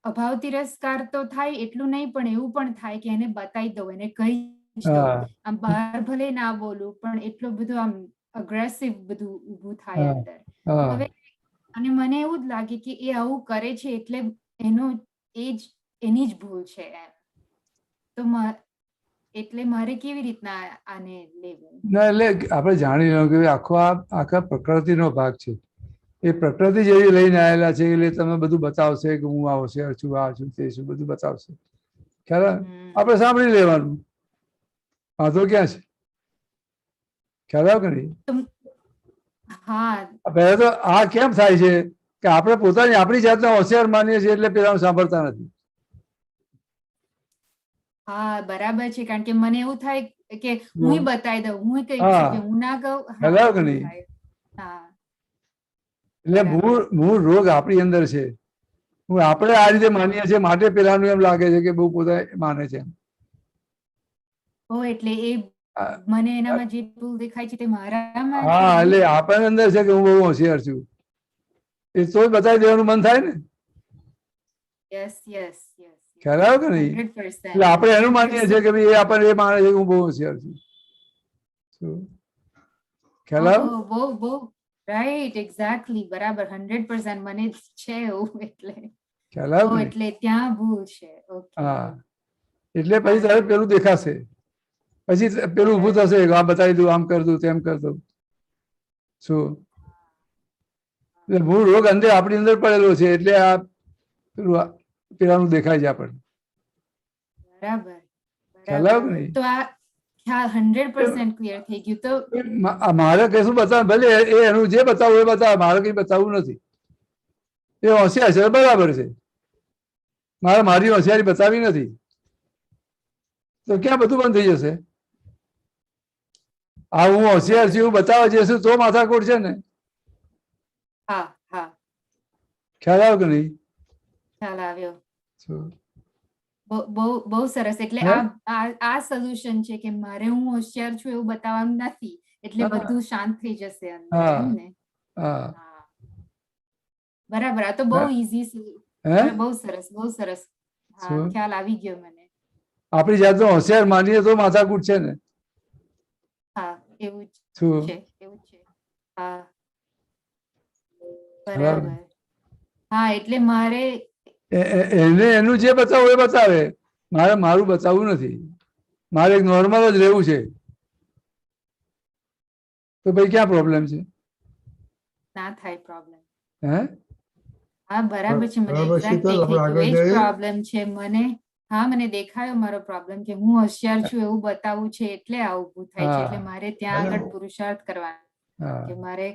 અભાવ તિરસ્કાર તો થાય એટલું નહીં પણ એવું પણ થાય કે એને બતાવી દઉં, એને કહી જ દઉં, આમ બહાર ભલે ના બોલું પણ એટલું બધું આમ અગ્રેસિવ બધું ઊભું થાય અંદર. હવે અને મને એવું જ લાગે કે એ આવું કરે છે એટલે એની જ ભૂલ છે એમ. તો એટલે મારે કેવી રીતના આને લેવું? ના એટલે આપણે જાણી લો કે આખા પ્રકૃતિનો ભાગ છે. એ પ્રકૃતિ જેવી લઈને આવેલા છે એટલે તમે બધું બતાવશે કે હું આ હોશિયાર છું, આ છું, તે છું, બધું બતાવશે. ખ્યાલ આપણે સાંભળી લેવાનું. વાંધો ક્યાં છે? ખ્યાલ આવે કે નહીં? પહેલા તો આ કેમ થાય છે કે આપણે આપણી જાતને હોશિયાર માનીએ છીએ એટલે પેલા સાંભળતા નથી. હા બરાબર છે, કારણ કે મને એવું થાય કે હું બતાવી દઉં, હું કઈ કે હું ના કહું. ખ્યાલ કે નહીં? એટલે મૂળ રોગ આપણી અંદર છે. આપણે આ રીતે માનીએ છીએ માટે પેલાનું એમ લાગે છે કે બહુ પોતા માને છે. એટલે એ મને એનામાં જે ભૂલ દેખાય છે તે મારામાં. હા એટલે આપણને અંદર છે કે હું બહુ હોશિયાર છું, એ તો બતાવી દેવાનું મન થાય ને. ખ્યાલ આવે કે નહીં? એટલે આપણે એનું માનીએ છીએ કે ભાઈ એ આપણને એ માને છે કે હું બહુ હોશિયાર છું. ખ્યાલ આવે? બહુ રાઈટ, એક્ઝેક્ટલી, બરાબર, 100% મને છે એવું. એટલે ત્યાં ભૂલ છે. હા એટલે પછી તારે પેલું દેખાશે, પછી પેલું ઊભું થશે આ બતાવી દઉં, આમ કર દઉં, તેમ કર દઉં. શું એટલે મૂળ રોગ અંદર આપણી અંદર પડેલો છે એટલે આ પેલાનું દેખાય છે આપણને. બરાબર. ખ્યાલ આવે કે નહીં? તો આ 100% ક્લિયર થઈ ગયું. તો મારે કશું બતાવે, ભલે એનું જે બતાવવું એ બતાવે, મારે કઈ બતાવવું નથી. એ હોશિયાર છે બરાબર છે, મારે મારી હોશિયારી બતાવી નથી. તો ક્યાં બધું બંધ થઈ જશે? આ હું હોશિયાર છું એવું બતાવવા જઈશું તો માથાકૂટ છે ને. ખ્યાલ આવ્યો કે નહીં? ખ્યાલ આવ્યો. બહુ સરસ. એટલે આ સોલ્યુશન છે કે મારે હું હોશિયાર છું એવું બતાવવાનું નથી, એટલે બધું શાંત થઈ જશે અંદર. બરાબર. આ તો બહુ ઈઝી, બહુ સરસ, બહુ સરસ. ખ્યાલ આવી ગયો મને. આપણી જાતને હોશિયાર માનીએ તો માથાકૂટ છે ને. એવું છે. બરાબર. એટલે મારે એને એનું જે બતાવવું એ બતાવે, મારે મારું બતાવવું નથી. મારે એક નોર્મલ જ રહેવું છે. તો ભાઈ ક્યાં પ્રોબ્લેમ છે? ના થાય પ્રોબ્લેમ. બરાબર છે. મને પ્રોબ્લેમ છે. મને દેખાયો મારો પ્રોબ્લેમ કે હું હોશિયાર છું એવું બતાવું છે એટલે આવું ઊભું થાય છે. એટલે મારે ત્યાં આગળ પુરુષાર્થ કરવાનો કે મારે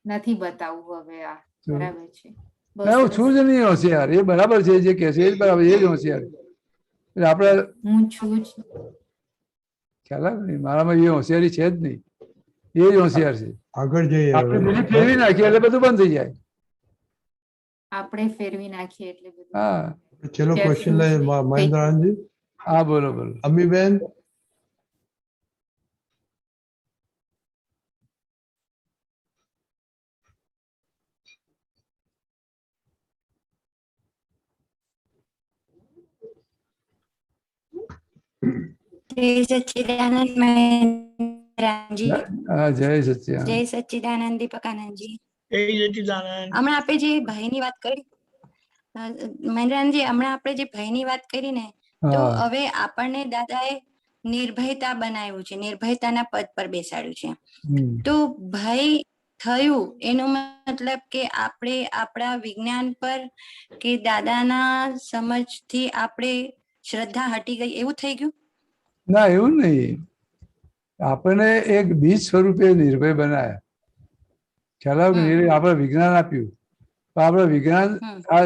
નથી બતાવવું હવે. આ બરાબર છે. હું છું જ નહીં હોશિયાર, એ બરાબર છે જે કે છે એ બરાબર, એ જ હોશિયાર. એટલે આપણે હું છું જ. ખ્યાલ આવે ને? મારામાં એ હોશિયારી છે જ નહીં, એ જ હોશિયાર છે. આગળ જઈએ. આપણે ફેરવી નાખીએ એટલે બધું બંધ થઈ જાય. આપણે ફેરવી નાખીએ એટલે બધું. ચલો ક્વેશ્ચન લે મહેન્દ્રજી. હા બોલો બોલો. અમીબેન. જય સચ્ચિદાનંદ મહેન્દ્રજી. જય સચ્ચિદાનંદ. જય સચ્ચિદાનંદ દીપકાનંદજી. જય સચ્ચિદાનંદ. હમણાં આપણે જે ભયની વાત કરી મહેન્દ્રજી, હમણાં આપણે જે ભયની વાત કરી ને, તો હવે આપણને દાદાએ નિર્ભયતા બનાવ્યું છે, નિર્ભયતાના પદ પર બેસાડ્યું છે. તો ભય થયું એનો મતલબ કે આપણે આપણા વિજ્ઞાન પર કે દાદાના સમજથી આપણે શ્રદ્ધા હટી ગઈ એવું થઈ ગયું? ના, એવું નહીં. આપણને એક બીજ સ્વરૂપે નિર્ભય બનાયા. ખ્યાલ આવ્યો કે નહીં? આપણે વિજ્ઞાન આપ્યું, તો આપણે વિજ્ઞાન આ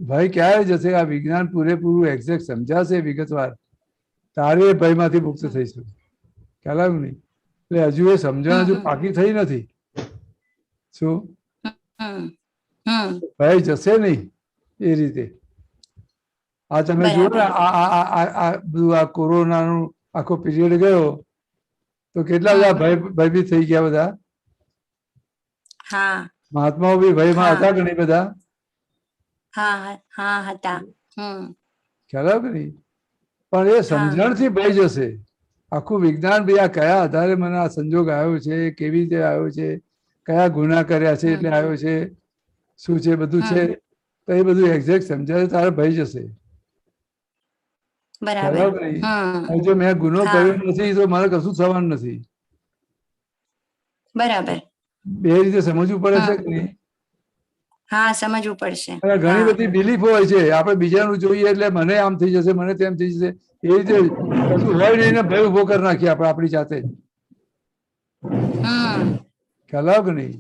ભય ક્યારે જશે? આ વિજ્ઞાન પૂરેપૂરું એક્ઝેક્ટ સમજાશે વિગતવાર, તારે એ ભયમાંથી મુક્ત થઈશું. ખ્યાલ આવ્યો નહીં? એટલે હજુ એ સમજણ હજુ પાકી થઈ નથી. શું ભય જશે નહીં એ રીતે? આ તમે જુઓ ને, આ બધું આ કોરોનાનું આખો પીરિયડ ગયો તો કેટલા બધા ભયભીત થઈ ગયા બધા. મહાત્માઓ બી ભયમાં હતા ઘણી બધા. ખ્યાલ આવ્યો કે નહીં? પણ એ સમજણથી ભય જશે. આખું વિજ્ઞાન ભાઈ આ કયા આધારે મને આ સંજોગ આવ્યો છે, કેવી રીતે આવ્યો છે, કયા ગુના કર્યા છે એટલે આવ્યો છે, શું છે બધું છે, તો એ બધું એક્ઝેક્ટ સમજાય તારે ભય જશે. જો મેં ગુનો કર્યો નથી તો મારે કશું થવાનું નથી. બરાબર. બે રીતે સમજવું પડે છે કે નહીં? હા, સમજવું પડશે. ઘણી બધી બિલીફ હોય છે, આપણે બીજાનું જોઈએ એટલે મને આમ થઈ જશે, મને તેમ થઈ જશે, એ રીતે કશું હોય નહીં ને ભય ઉભો કરી નાખીએ આપણે આપણી જાતે જ. ખ્યાલ આવ્યો કે નહીં?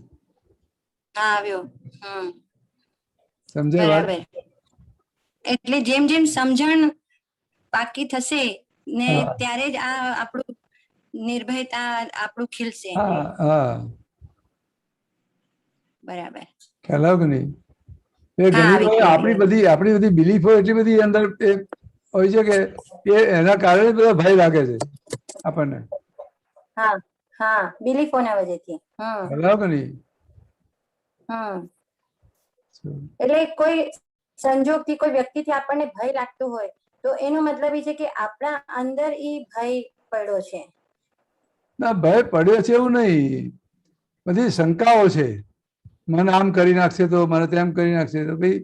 સમજાય વાત? એટલે જેમ જેમ સમજણ પાકી થશે ને ત્યારે જ આ આપણું નિર્ભયતા આપણું ખીલશે. બરાબર. ખ્યાલ આવ્યો કે નહીં? એ ઘણી આપણી બધી બિલીફો એટલી બધી અંદર હોય છે કે એ એના કારણે બધા ભય લાગે છે આપણને. બિલીફોના વજહથી. ખ્યાલ આવ્યો કે નહીં? એટલે કોઈ સંજોગથી કોઈ વ્યક્તિથી આપણને ભય લાગતો હોય તો એનો મતલબ એ છે કે આપણા અંદર એ ભય પડ્યો છે. ના, ભય પડ્યો છે એવું નહીં, બધી શંકાઓ છે. મને આમ કરી નાખશે તો, મને તેમ કરી નાખશે તો, ભાઈ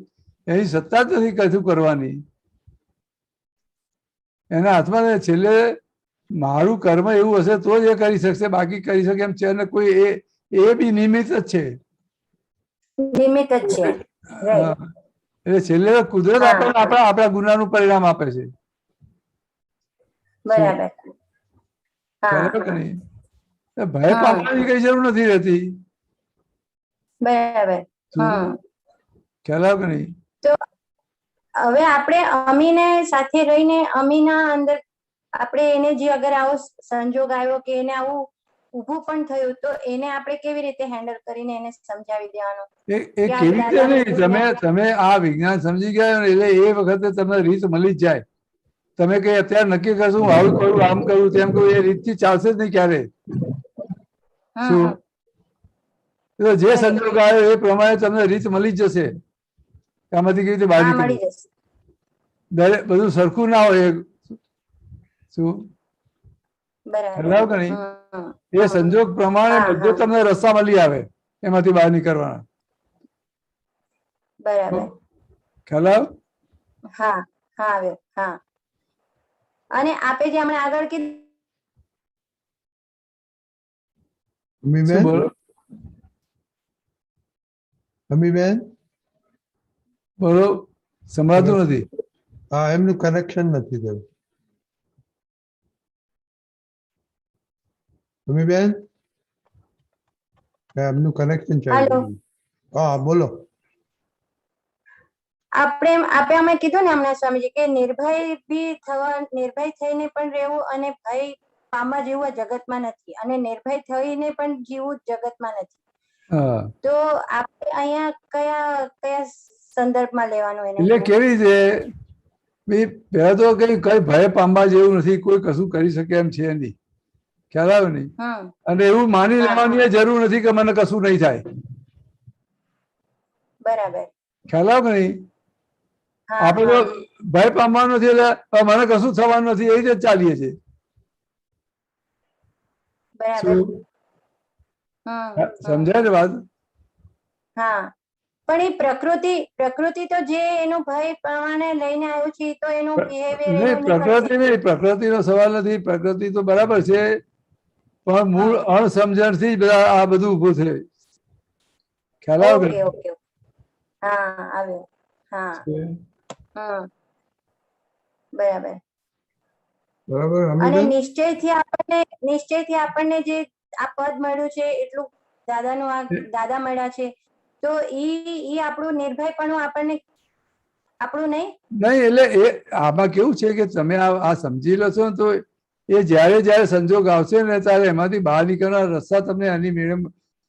એની સત્તા જ નથી કશું કરવાની. એના હાથમાં છેલ્લે મારું કર્મ એવું હશે તો જ એ કરી શકશે, બાકી કરી શકે એમ છે ને કોઈ એ બી નિમિત્ત જ છે. એટલે છેલ્લે કુદરત આપણને આપણા ગુનાનું પરિણામ આપે છે. બરાબર કે નહીં? ભય પામવાની કઈ જરૂર નથી રહેતી. બરાબર. ખ્યાલ આવ્યો કે નહીં? તો હવે આપણે અમીને સાથે રહીને અમીના અંદર આપણે એને જે અગર આવો સંજોગ આવ્યો કે એને આવું ઊભું પણ થયું તો એને આપણે કેવી રીતે હેન્ડલ કરીને એને સમજાવી દેવાનું? એ કેવી રીતે નહીં, તમે આ વિજ્ઞાન સમજી ગયા એટલે એ વખતે તમને રીત મળી જ જાય. તમે કઈ અત્યારે નક્કી કરશો હું આવું કરું, આમ કરું, તેમ કરું, એ રીતથી ચાલશે જ નહીં ક્યારે. શું જે સંજોગ આવ્યો એ પ્રમાણે તમને રીત મળી જ જશે. આમાંથી કેવી રીતે બહાર નીકળી? દરેક બધું સરખું ના હોય. શું કે નહીં? એ સંજોગ પ્રમાણે બધું તમને રસ્તા મળી આવે એમાંથી બહાર નીકળવાના. બરાબર. ખ્યાલ આવ્યો? હા, આવ્યો. અને આપે જે હમણાં આગળ કીધું અમીબેન બોલો, સંભળાતું નથી. હા, એમનું કનેક્શન નથી થયું. અમીબેન એમનું કનેક્શન ચાલુ. હા, બોલો. આપણે અમે કીધું ને હમણાં સ્વામીજી કે નિર્ભય થઈને પણ રહેવું અને ભય પામવા જેવું જગતમાં નથી, અને નિર્ભય થઈને પણ જીવવું જગતમાં નથી. તો આપણે અહીંયા કયા સંદર્ભમાં લેવાનું એને? એટલે કેવી રીતે પહેલા તો કઈ ભય પામવા જેવું નથી, કોઈ કશું કરી શકે એમ છે નહીં. ખ્યાલ આવ્યો નહીં? અને એવું માની લેવાની જરૂર નથી કે મને કશું નહીં થાય. બરાબર. ખ્યાલ આવ્યો કે નહીં? આપણે તો ભય પામવાનું નથી એટલે મને કશું થવાનું નથી એ રીતે ચાલીએ છીએ. સમજાય ને વાત? હા, પણ એ પ્રકૃતિ તો જે એનું ભય પ્રમાણે લઈને આવ્યું છે તો એનું બિહેવિયર પ્રકૃતિનો સવાલ નથી. પ્રકૃતિ તો બરાબર છે પણ મૂળ અણસમજણથી જ આ બધું ઉભું થયું. ખ્યાલ આવ્યો ઓકે કે ઓકે હા આવ્યો હા બરાબર. બરાબર અને અમીબેન? નિશ્ચયથી આપણને જે આ પદ મળ્યું છે એટલું દાદાનું આ દાદા મળ્યા છે તો ઈ આપણું નિર્ભયપણું આપણને આપણું નહીં નહીં, એટલે એ આમાં કેવું છે કે તમે આ સમજી લો છો ને તો એ જ્યારે જ્યારે સંજોગ આવશે ને ત્યારે એમાંથી બહાર નીકળવાના રસ્તા તમને આની મેડમ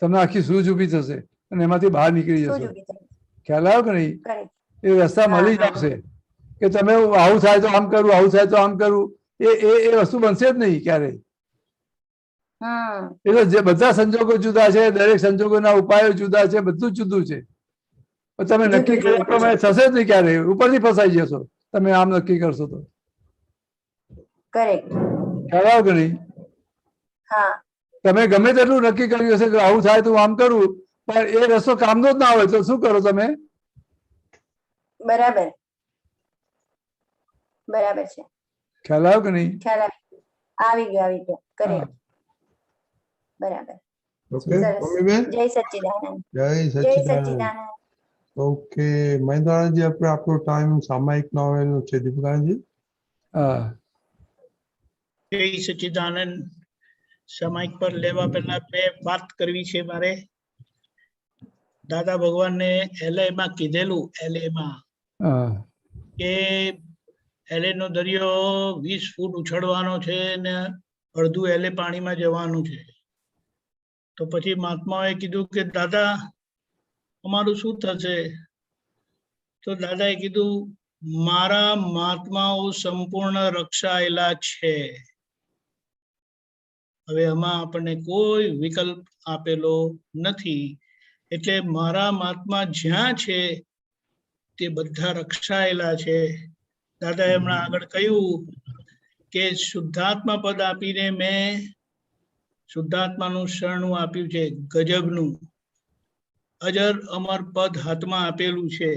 તમને આખી સૂઝ ઊભી થશે અને એમાંથી બહાર નીકળી જશો. ખ્યાલ આવ્યો કે નહીં? એ રસ્તા મળી જ આવશે કે તમે આવું થાય તો આમ કરવું, આવું થાય તો આમ કરવું, એ વસ્તુ બનશે જ નહીં ક્યારેય. એટલે જે બધા સંજોગો જુદા છે, દરેક સંજોગોના ઉપાયો જુદા છે, બધું જ જુદું છે. તમે નક્કી કર્યા પ્રમાણે થશે જ નહીં ક્યારેય, ઉપરથી ફસાઈ જશો તમે આમ નક્કી કરશો તો. ખ્યાલ આવ્યો કે નહીં? તમે ગમે તેટલું નક્કી કર્યું હશે કે આવું થાય તો આમ કરવું, પણ એ રસ્તો કામનો જ ના હોય તો શું કરો તમે? બરાબર બરાબર છે. ખ્યાલ આવ્યો કે નહીં? ખ્યાલ આવી ગયો કરેક્ટ બરાબર. ઓકે અમીબેન? જય સચ્ચિદાનંદ. જય સચ્ચિદાનંદ. ઓકે મહેન્દ્રજી, આપણે આપણો ટાઈમ સામાયિક નોવેલનો છે. દીપકાજી? જય સચ્ચિદાનંદ. સામાયિક પર લેવા પહેલા બે વાત કરવી છે મારે. દાદા ભગવાનને એલએમાં કીધેલું, એલએમાં કે એલે નો દરિયો 20 ફૂટ ઉછળવાનો છે ને અડધું એલે પાણીમાં જવાનું છે. તો પછી મહાત્માએ કીધું કે દાદા અમારું શું થશે? તો દાદાએ કીધું મારા મહાત્માઓ સંપૂર્ણ રક્ષાયેલા છે. હવે આમાં આપણને કોઈ વિકલ્પ આપેલો નથી. એટલે મારા મહાત્મા જ્યાં છે તે બધા રક્ષાયેલા છે. દાદાએ હમણાં આગળ કહ્યું કે શુદ્ધાત્મા પદ આપીને મેં શુદ્ધાત્માનું શરણું આપ્યું છે, ગજબનું અજર અમર પદ હાથમાં આપેલું છે.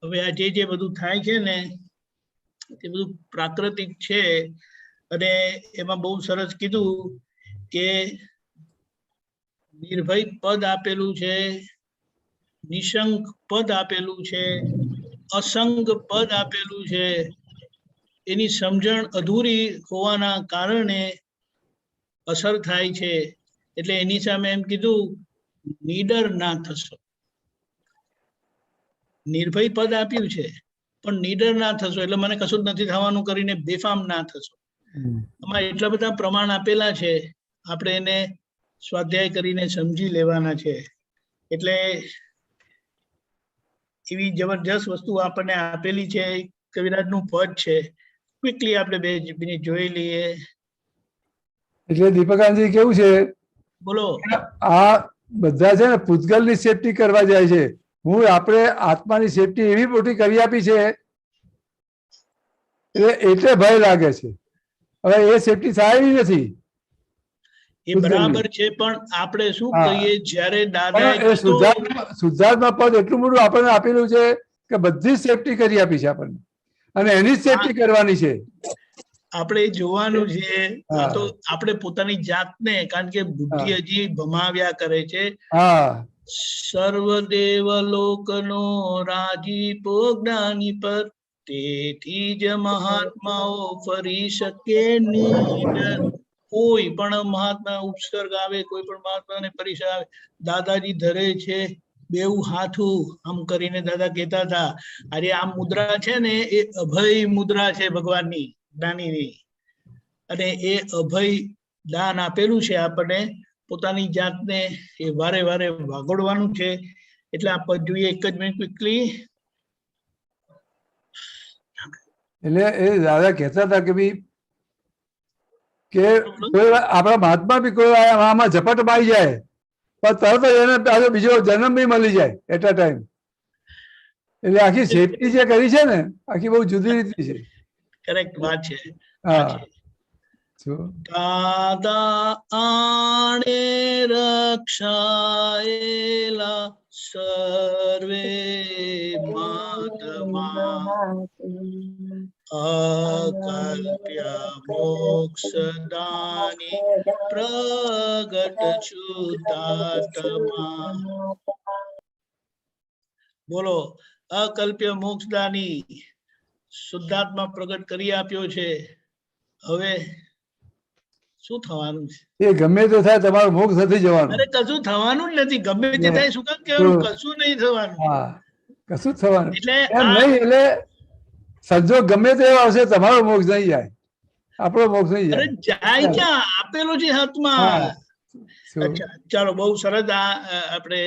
હવે આ જે બધું થાય છે ને તે બધું પ્રાકૃતિક છે. અને એમાં બહુ સરસ કીધું કે નિર્ભય પદ આપેલું છે, નિશંક પદ આપેલું છે, અસંગ પદ આપેલું છે. એની સમજણ અધૂરી હોવાના કારણે અસર થાય છે. એટલે એની સામે એમ કીધું નીડર ના થશો. નિર્ભય પદ આપ્યું છે પણ નીડર ના થશો, એટલે મને કશું જ નથી થવાનું કરીને બેફામ ના થશો. આમાં એટલા બધા પ્રમાણ આપેલા છે, આપણે એને સ્વાધ્યાય કરીને સમજી લેવાના છે. એટલે એવી જબરજસ્ત વસ્તુ આપણને આપેલી છે. કવિરાજનું પદ છે, ક્વિકલી આપણે 2 મિનિટ જોઈ લઈએ. એટલે દીપકાનંદજી કેવું છે, બોલો, આ બધા છે ને પૂતગલની સેફટી કરવા જાય છે. આપણે આત્માની સેફટી એવી મોટી કરી આપી છે એટલે ભય લાગે છે. હવે એ સેફટી થાય એવી નથી. એ બરાબર છે, પણ આપણે શું કહીએ જ્યારે દાદા શુદ્ધાત્મા પદ એટલું મોટું આપણને આપેલું છે કે બધી સેફટી કરી આપી છે આપણને, અને એની જ સેફટી કરવાની છે. આપણે જોવાનું છે. આ તો આપણે પોતાની જાતને, કારણ કે બુદ્ધિ હજી ભમાવ્યા કરે છે. સર્વદેવ લોકનો રાજીપો જ્ઞાની પર, તેથી જ મહાત્માઓ ફરી શકે નીડર. કોઈ પણ મહાત્મા ઉપસર્ગ આવે, કોઈ પણ મહાત્માને પરિસર આવે, દાદાજી ધરે છે બેઉ હાથું આમ કરીને. દાદા કહેતા હતા અરે આ મુદ્રા છે ને એ અભય મુદ્રા છે ભગવાનની જ્ઞાનીની, અને એ અભય દાન આપેલું છે આપણને. પોતાની જાતને એ વારે વારે વાગોડવાનું છે. એટલે આ પદ જોઈએ, એક જ મિનિટ ક્વિકલી. એટલે એ દાદા કહેતા હતા કે ભાઈ કે આપણા મહાત્મા બી કોઈ આમાં ઝપટ મારી જાય પણ તરત જ એને પાછો બીજો જન્મ બી મળી જાય એટ અ ટાઈમ. એટલે આખી સેફટી જે કરી છે ને આખી બહુ જુદી રીતે છે. કરેક્ટ વાત છે. દાદા આણે રક્ષાયેલા સર્વે મહાત્મા, અકલ્પ્ય મોક્ષદાની પ્રગટ શુદ્ધાત્મા. બોલો અકલ્પ્ય મોક્ષદાની શુદ્ધાત્મા પ્રગટ કરી આપ્યો છે. હવે શું થવાનું છે? એ ગમે તો થાય, તમારું મોક્ષ નથી જવાનું. અરે કશું થવાનું જ નથી. ગમે તે થાય શું કામ કહેવાનું? કશું નહીં થવાનું. હા, કશું જ થવાનું એટલે એમ નહીં. એટલે સંજોગ ગમે તે આવશે, તમારો મોક્ષ નહીં જાય, આપણો મોક્ષ નહીં અરે જાય. જાય ક્યાં? આપેલો છે હાથમાં. અચ્છા, ચાલો, બહુ સરસ. આપણે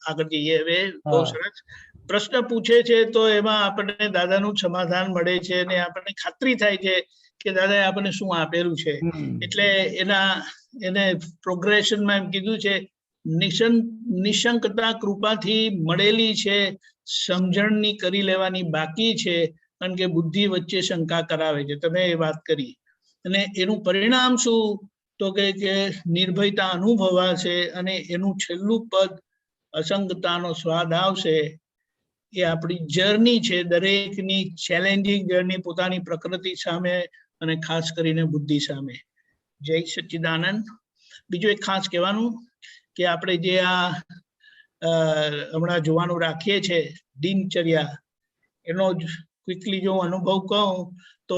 આગળ જઈએ હવે. બહુ સરસ પ્રશ્ન પૂછે છે, તો એમાં આપણને દાદાનું સમાધાન મળે છે અને આપણને ખાતરી થાય છે કે દાદાએ આપણને શું આપેલું છે. એટલે એને પ્રોગ્રેશનમાં એમ કીધું છે, નિશંકતા કૃપાથી મળેલી છે, સમજણની કરી લેવાની બાકી છે, કારણ કે બુદ્ધિ વચ્ચે શંકા કરાવે છે. તમે એ વાત કરી. અને એનું પરિણામ શું? તો કે નિર્ભયતા અનુભવાશે અને એનું છેલ્લું પદ અસંગતાનો સ્વાદ આવશે. એ આપણી જર્ની છે, દરેકની ચેલેન્જિંગ જર્ની, પોતાની પ્રકૃતિ સામે અને ખાસ કરીને બુદ્ધિ સામે. જય સચ્ચિદાનંદ. બીજું એક ખાસ કહેવાનું કે આપણે જે આ હમણાં જોવાનું રાખીએ છીએ દિનચર્યા, એનો જ ક્વિકલી જો અનુભવ કહું તો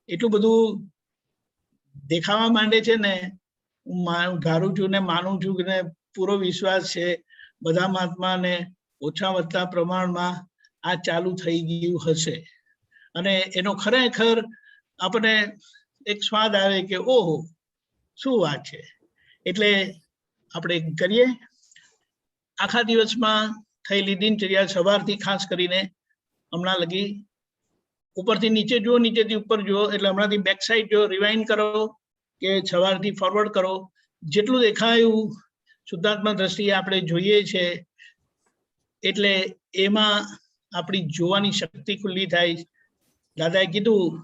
એટલું બધું દેખાવા માંડે છે ને, હું ધારું છું ને માનું છું કે પૂરો વિશ્વાસ છે બધા મહાત્માને ઓછા વધતા પ્રમાણમાં આ ચાલુ થઈ ગયું હશે. અને એનો ખરેખર આપણે એક સ્વાદ આવે કે ઓહો શું વાત છે. એટલે આપણે કરીએ. આખા દિવસમાં થયેલી દિનચર્યા સવારથી ખાસ કરીને હમણાં લગી ઉપરથી નીચે જુઓ, નીચેથી ઉપર જુઓ, એટલે હમણાંથી બેક સાઈડ જો રિવાઇન્ડ કરો કે સવારથી ફોરવર્ડ કરો. જેટલું દેખાયું શુદ્ધાત્મા દ્રષ્ટિએ આપણે જોઈએ છે, એટલે એમાં આપણી જોવાની શક્તિ ખુલ્લી થાય. દાદાએ કીધું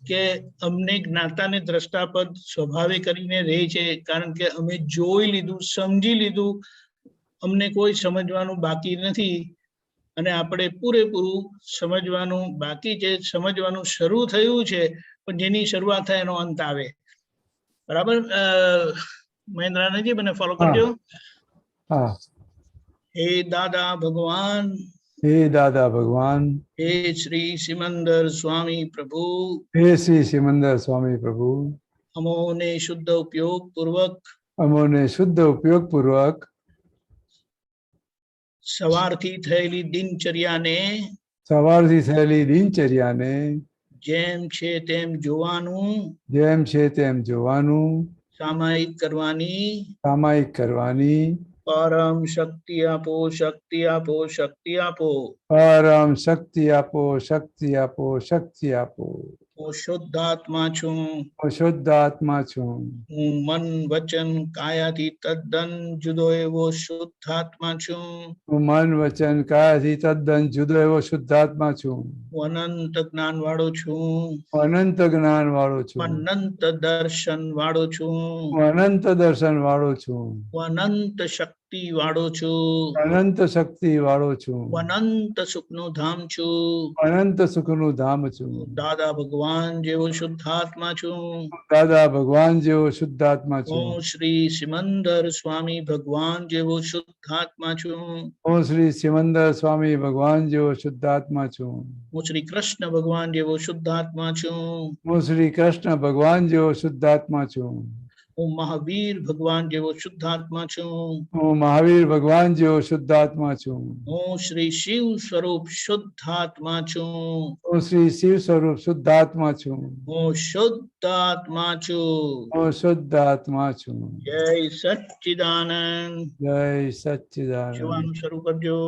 કે અમને જ્ઞાતાને દ્રષ્ટાપદ સ્વભાવે કરીને રહે છે, કારણ કે અમે જોઈ લીધું, સમજી લીધું, અમને કોઈ સમજવાનું બાકી નથી. અને આપણે પૂરેપૂરું સમજવાનું બાકી છે, સમજવાનું શરૂ થયું છે, પણ જેની શરૂઆત થાય એનો અંત આવે. બરાબર મહેન્દ્રાનંદજી, મને ફોલો કરજો. હે દાદા ભગવાન, હે દાદા ભગવાન, હે શ્રી સિમંદર સ્વામી પ્રભુ, હે શ્રી સિમંદર સ્વામી પ્રભુ, અમોને શુદ્ધ ઉપયોગ પૂર્વક, અમોને શુદ્ધ ઉપયોગ પૂર્વક સવારથી થયેલી દિનચર્યાને, સવારથી થયેલી દિનચર્યાને જેમ છે તેમ જોવાનું, જેમ છે તેમ જોવાનું, સામાયિક કરવાની, સામાયિક કરવાની. પરમ શક્તિ આપો, શક્તિ આપો, શક્તિ આપો. પરમ શક્તિ આપો, શક્તિ આપો, શક્તિ આપો. હું શુદ્ધાત્મા છું, હું શુદ્ધ આત્મા છું. હું મન વચન કાયાથી તદ્દન જુદો એવો શુદ્ધાત્મા છું. હું મન વચન કાયાથી તદ્દન જુદો એવો શુદ્ધાત્મા છું. હું અનંત જ્ઞાન વાળો છું, હું અનંત જ્ઞાન વાળો છું. હું અનંત દર્શન વાળો છું, હું અનંત દર્શન વાળો છું. હું અનંત શક્તિ વાળો છું, અનંત શક્તિ વાળો છું. હું અનંત સુખનું ધામ છું, અનંત સુખનું ધામ છું. દાદા ભગવાન જેવો શુદ્ધાત્મા છું, દાદા ભગવાન જેવો શુદ્ધાત્મા છું. હું શ્રી સિમંદર સ્વામી ભગવાન જેવો શુદ્ધાત્મા છું, હું શ્રી સિમંદર સ્વામી ભગવાન જેવો શુદ્ધાત્મા છું. હું શ્રી કૃષ્ણ ભગવાન જેવો શુદ્ધાત્મા છું, હું શ્રી કૃષ્ણ ભગવાન જેવો શુદ્ધાત્મા છું. હું મહાવીર ભગવાન જેવો શુદ્ધાત્મા છું, હું મહાવીર ભગવાન જેવો શુદ્ધાત્મા છું. હું શ્રી શિવ સ્વરૂપ શુદ્ધાત્મા છું, હું શ્રી શિવ સ્વરૂપ શુદ્ધાત્મા છું. હું શુદ્ધાત્મા છું. હું શુદ્ધાત્મા છું. જય સચ્ચિદાનંદ. જય સચ્ચિદાનંદ. જોવાનું શરૂ કરજો.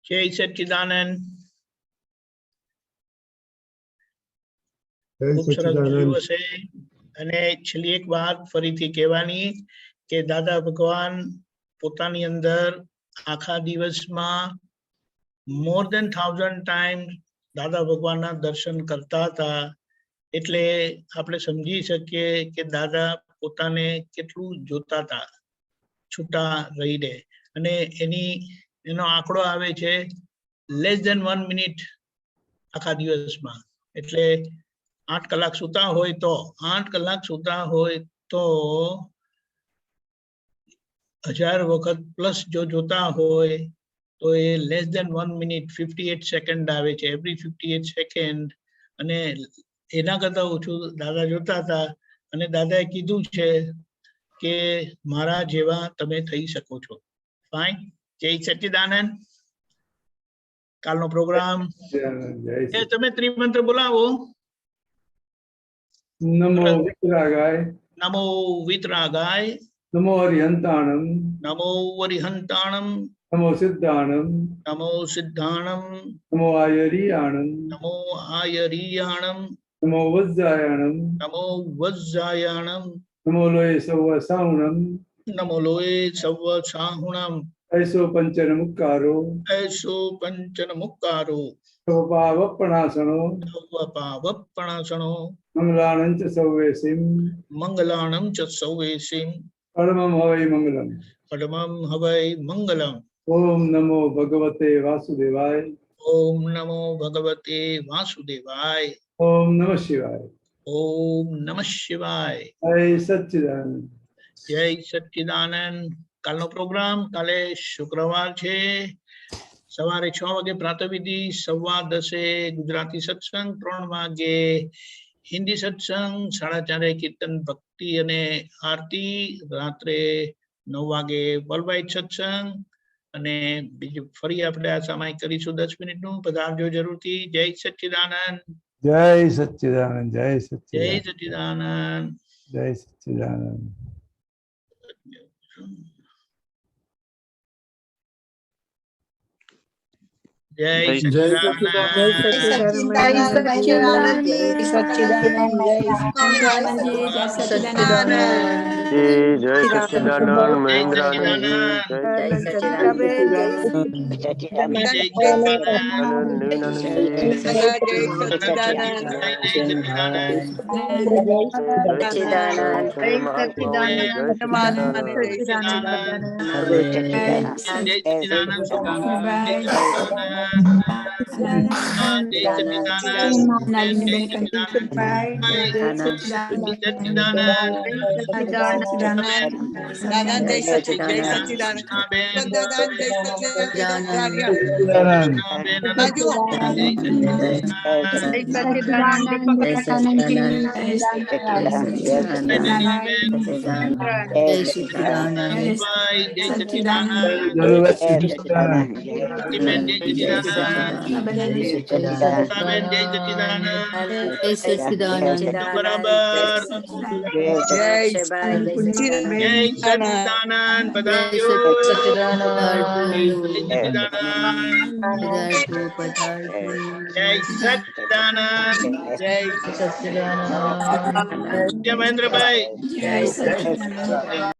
જય સચ્ચિદાનંદ. જય ખૂબ સરસ સચ્ચિદાનંદ. જોયું હશે. અને છેલ્લી એક વાત ફરીથી કહેવાની કે દાદા ભગવાન પોતાની અંદર આખા દિવસમાં મોર દેન 1000 ટાઈમ દાદા ભગવાનના દર્શન કરતા હતા. એટલે આપણે સમજી શકીએ કે દાદા પોતાને કેટલું જોતા હતા છૂટા રહીને. અને એનો આંકડો આવે છે લેસ દેન 1 મિનિટ આખા દિવસમાં. એટલે 8 કલાક સુતા હોય તો 8 કલાક સુતા હોય તો 1000 વખત પ્લસ જો જોતા હોય તો એ લેસ દેન 1 મિનિટ 58 સેકન્ડ આવે છે, એવરી 58 સેકન્ડ. અને એના કરતા ઓછું દાદા જોતા હતા. અને દાદાએ કીધું છે કે મારા જેવા તમે થઈ શકો છો. ફાઇન. જય સચ્ચિદાનંદ. કાલનો પ્રોગ્રામ તમે ત્રિમંત્ર બોલાવો. નમો વિતરાગાય, નમો વિતરાગાય, નમો હરિહંતાણમ, નમો વરિહંતાણમ, નમો સિદ્ધાણમ, નમો સિદ્ધાણમ, નમો આયરિયાણમ, નમો આયરિયાણમ, નમો વજ્જાયાણમ, નમો વજ્જાયાણમ, નમો લોય સવ સાહુણમ, નમો લોય સવ સાહુણમ, ऐसो पंचन मुक्कारो, ऐसो पंचन मुक्कारो, सवपावपणासनो, सवपावपणासनो, मंगलानं च सव्वेसिं, मंगलानं च सव्वेसिं, परमं हवै मंगलम्. परमं हवै मंगलम्. ओम नमो भगवते वासुदेवाय. ओम नमो भगवते वासुदेवाय. ओम नमः शिवाय. ओम नमः शिवाय. जय सच्चिदानंद. जय सच्चिदानंद. કાલનો પ્રોગ્રામ કાલે શુક્રવાર છે. સવારે 6 વાગે પ્રાતઃવિધિ, 10:15 ગુજરાતી સત્સંગ, 3 વાગે હિન્દી સત્સંગ, 4:30 કીર્તન ભક્તિ અને આરતી, રાત્રે 9 વાગે વર્લ્ડ વાઇડ સત્સંગ. અને બીજું ફરી આપણે આ સામાયિક કરીશું 10 મિનિટનું. પધારજો જરૂરથી. જય સચ્ચિદાનંદ. જય સચ્ચિદાનંદ. જય જય સચ્ચિદાનંદ. સચ્ચિદાનંદ. જય સચ્ચિદાનંદ. જય સચ્ચિદાનંદ મહેન્દ્રાનંદ મહેન્દ્રભાઈ.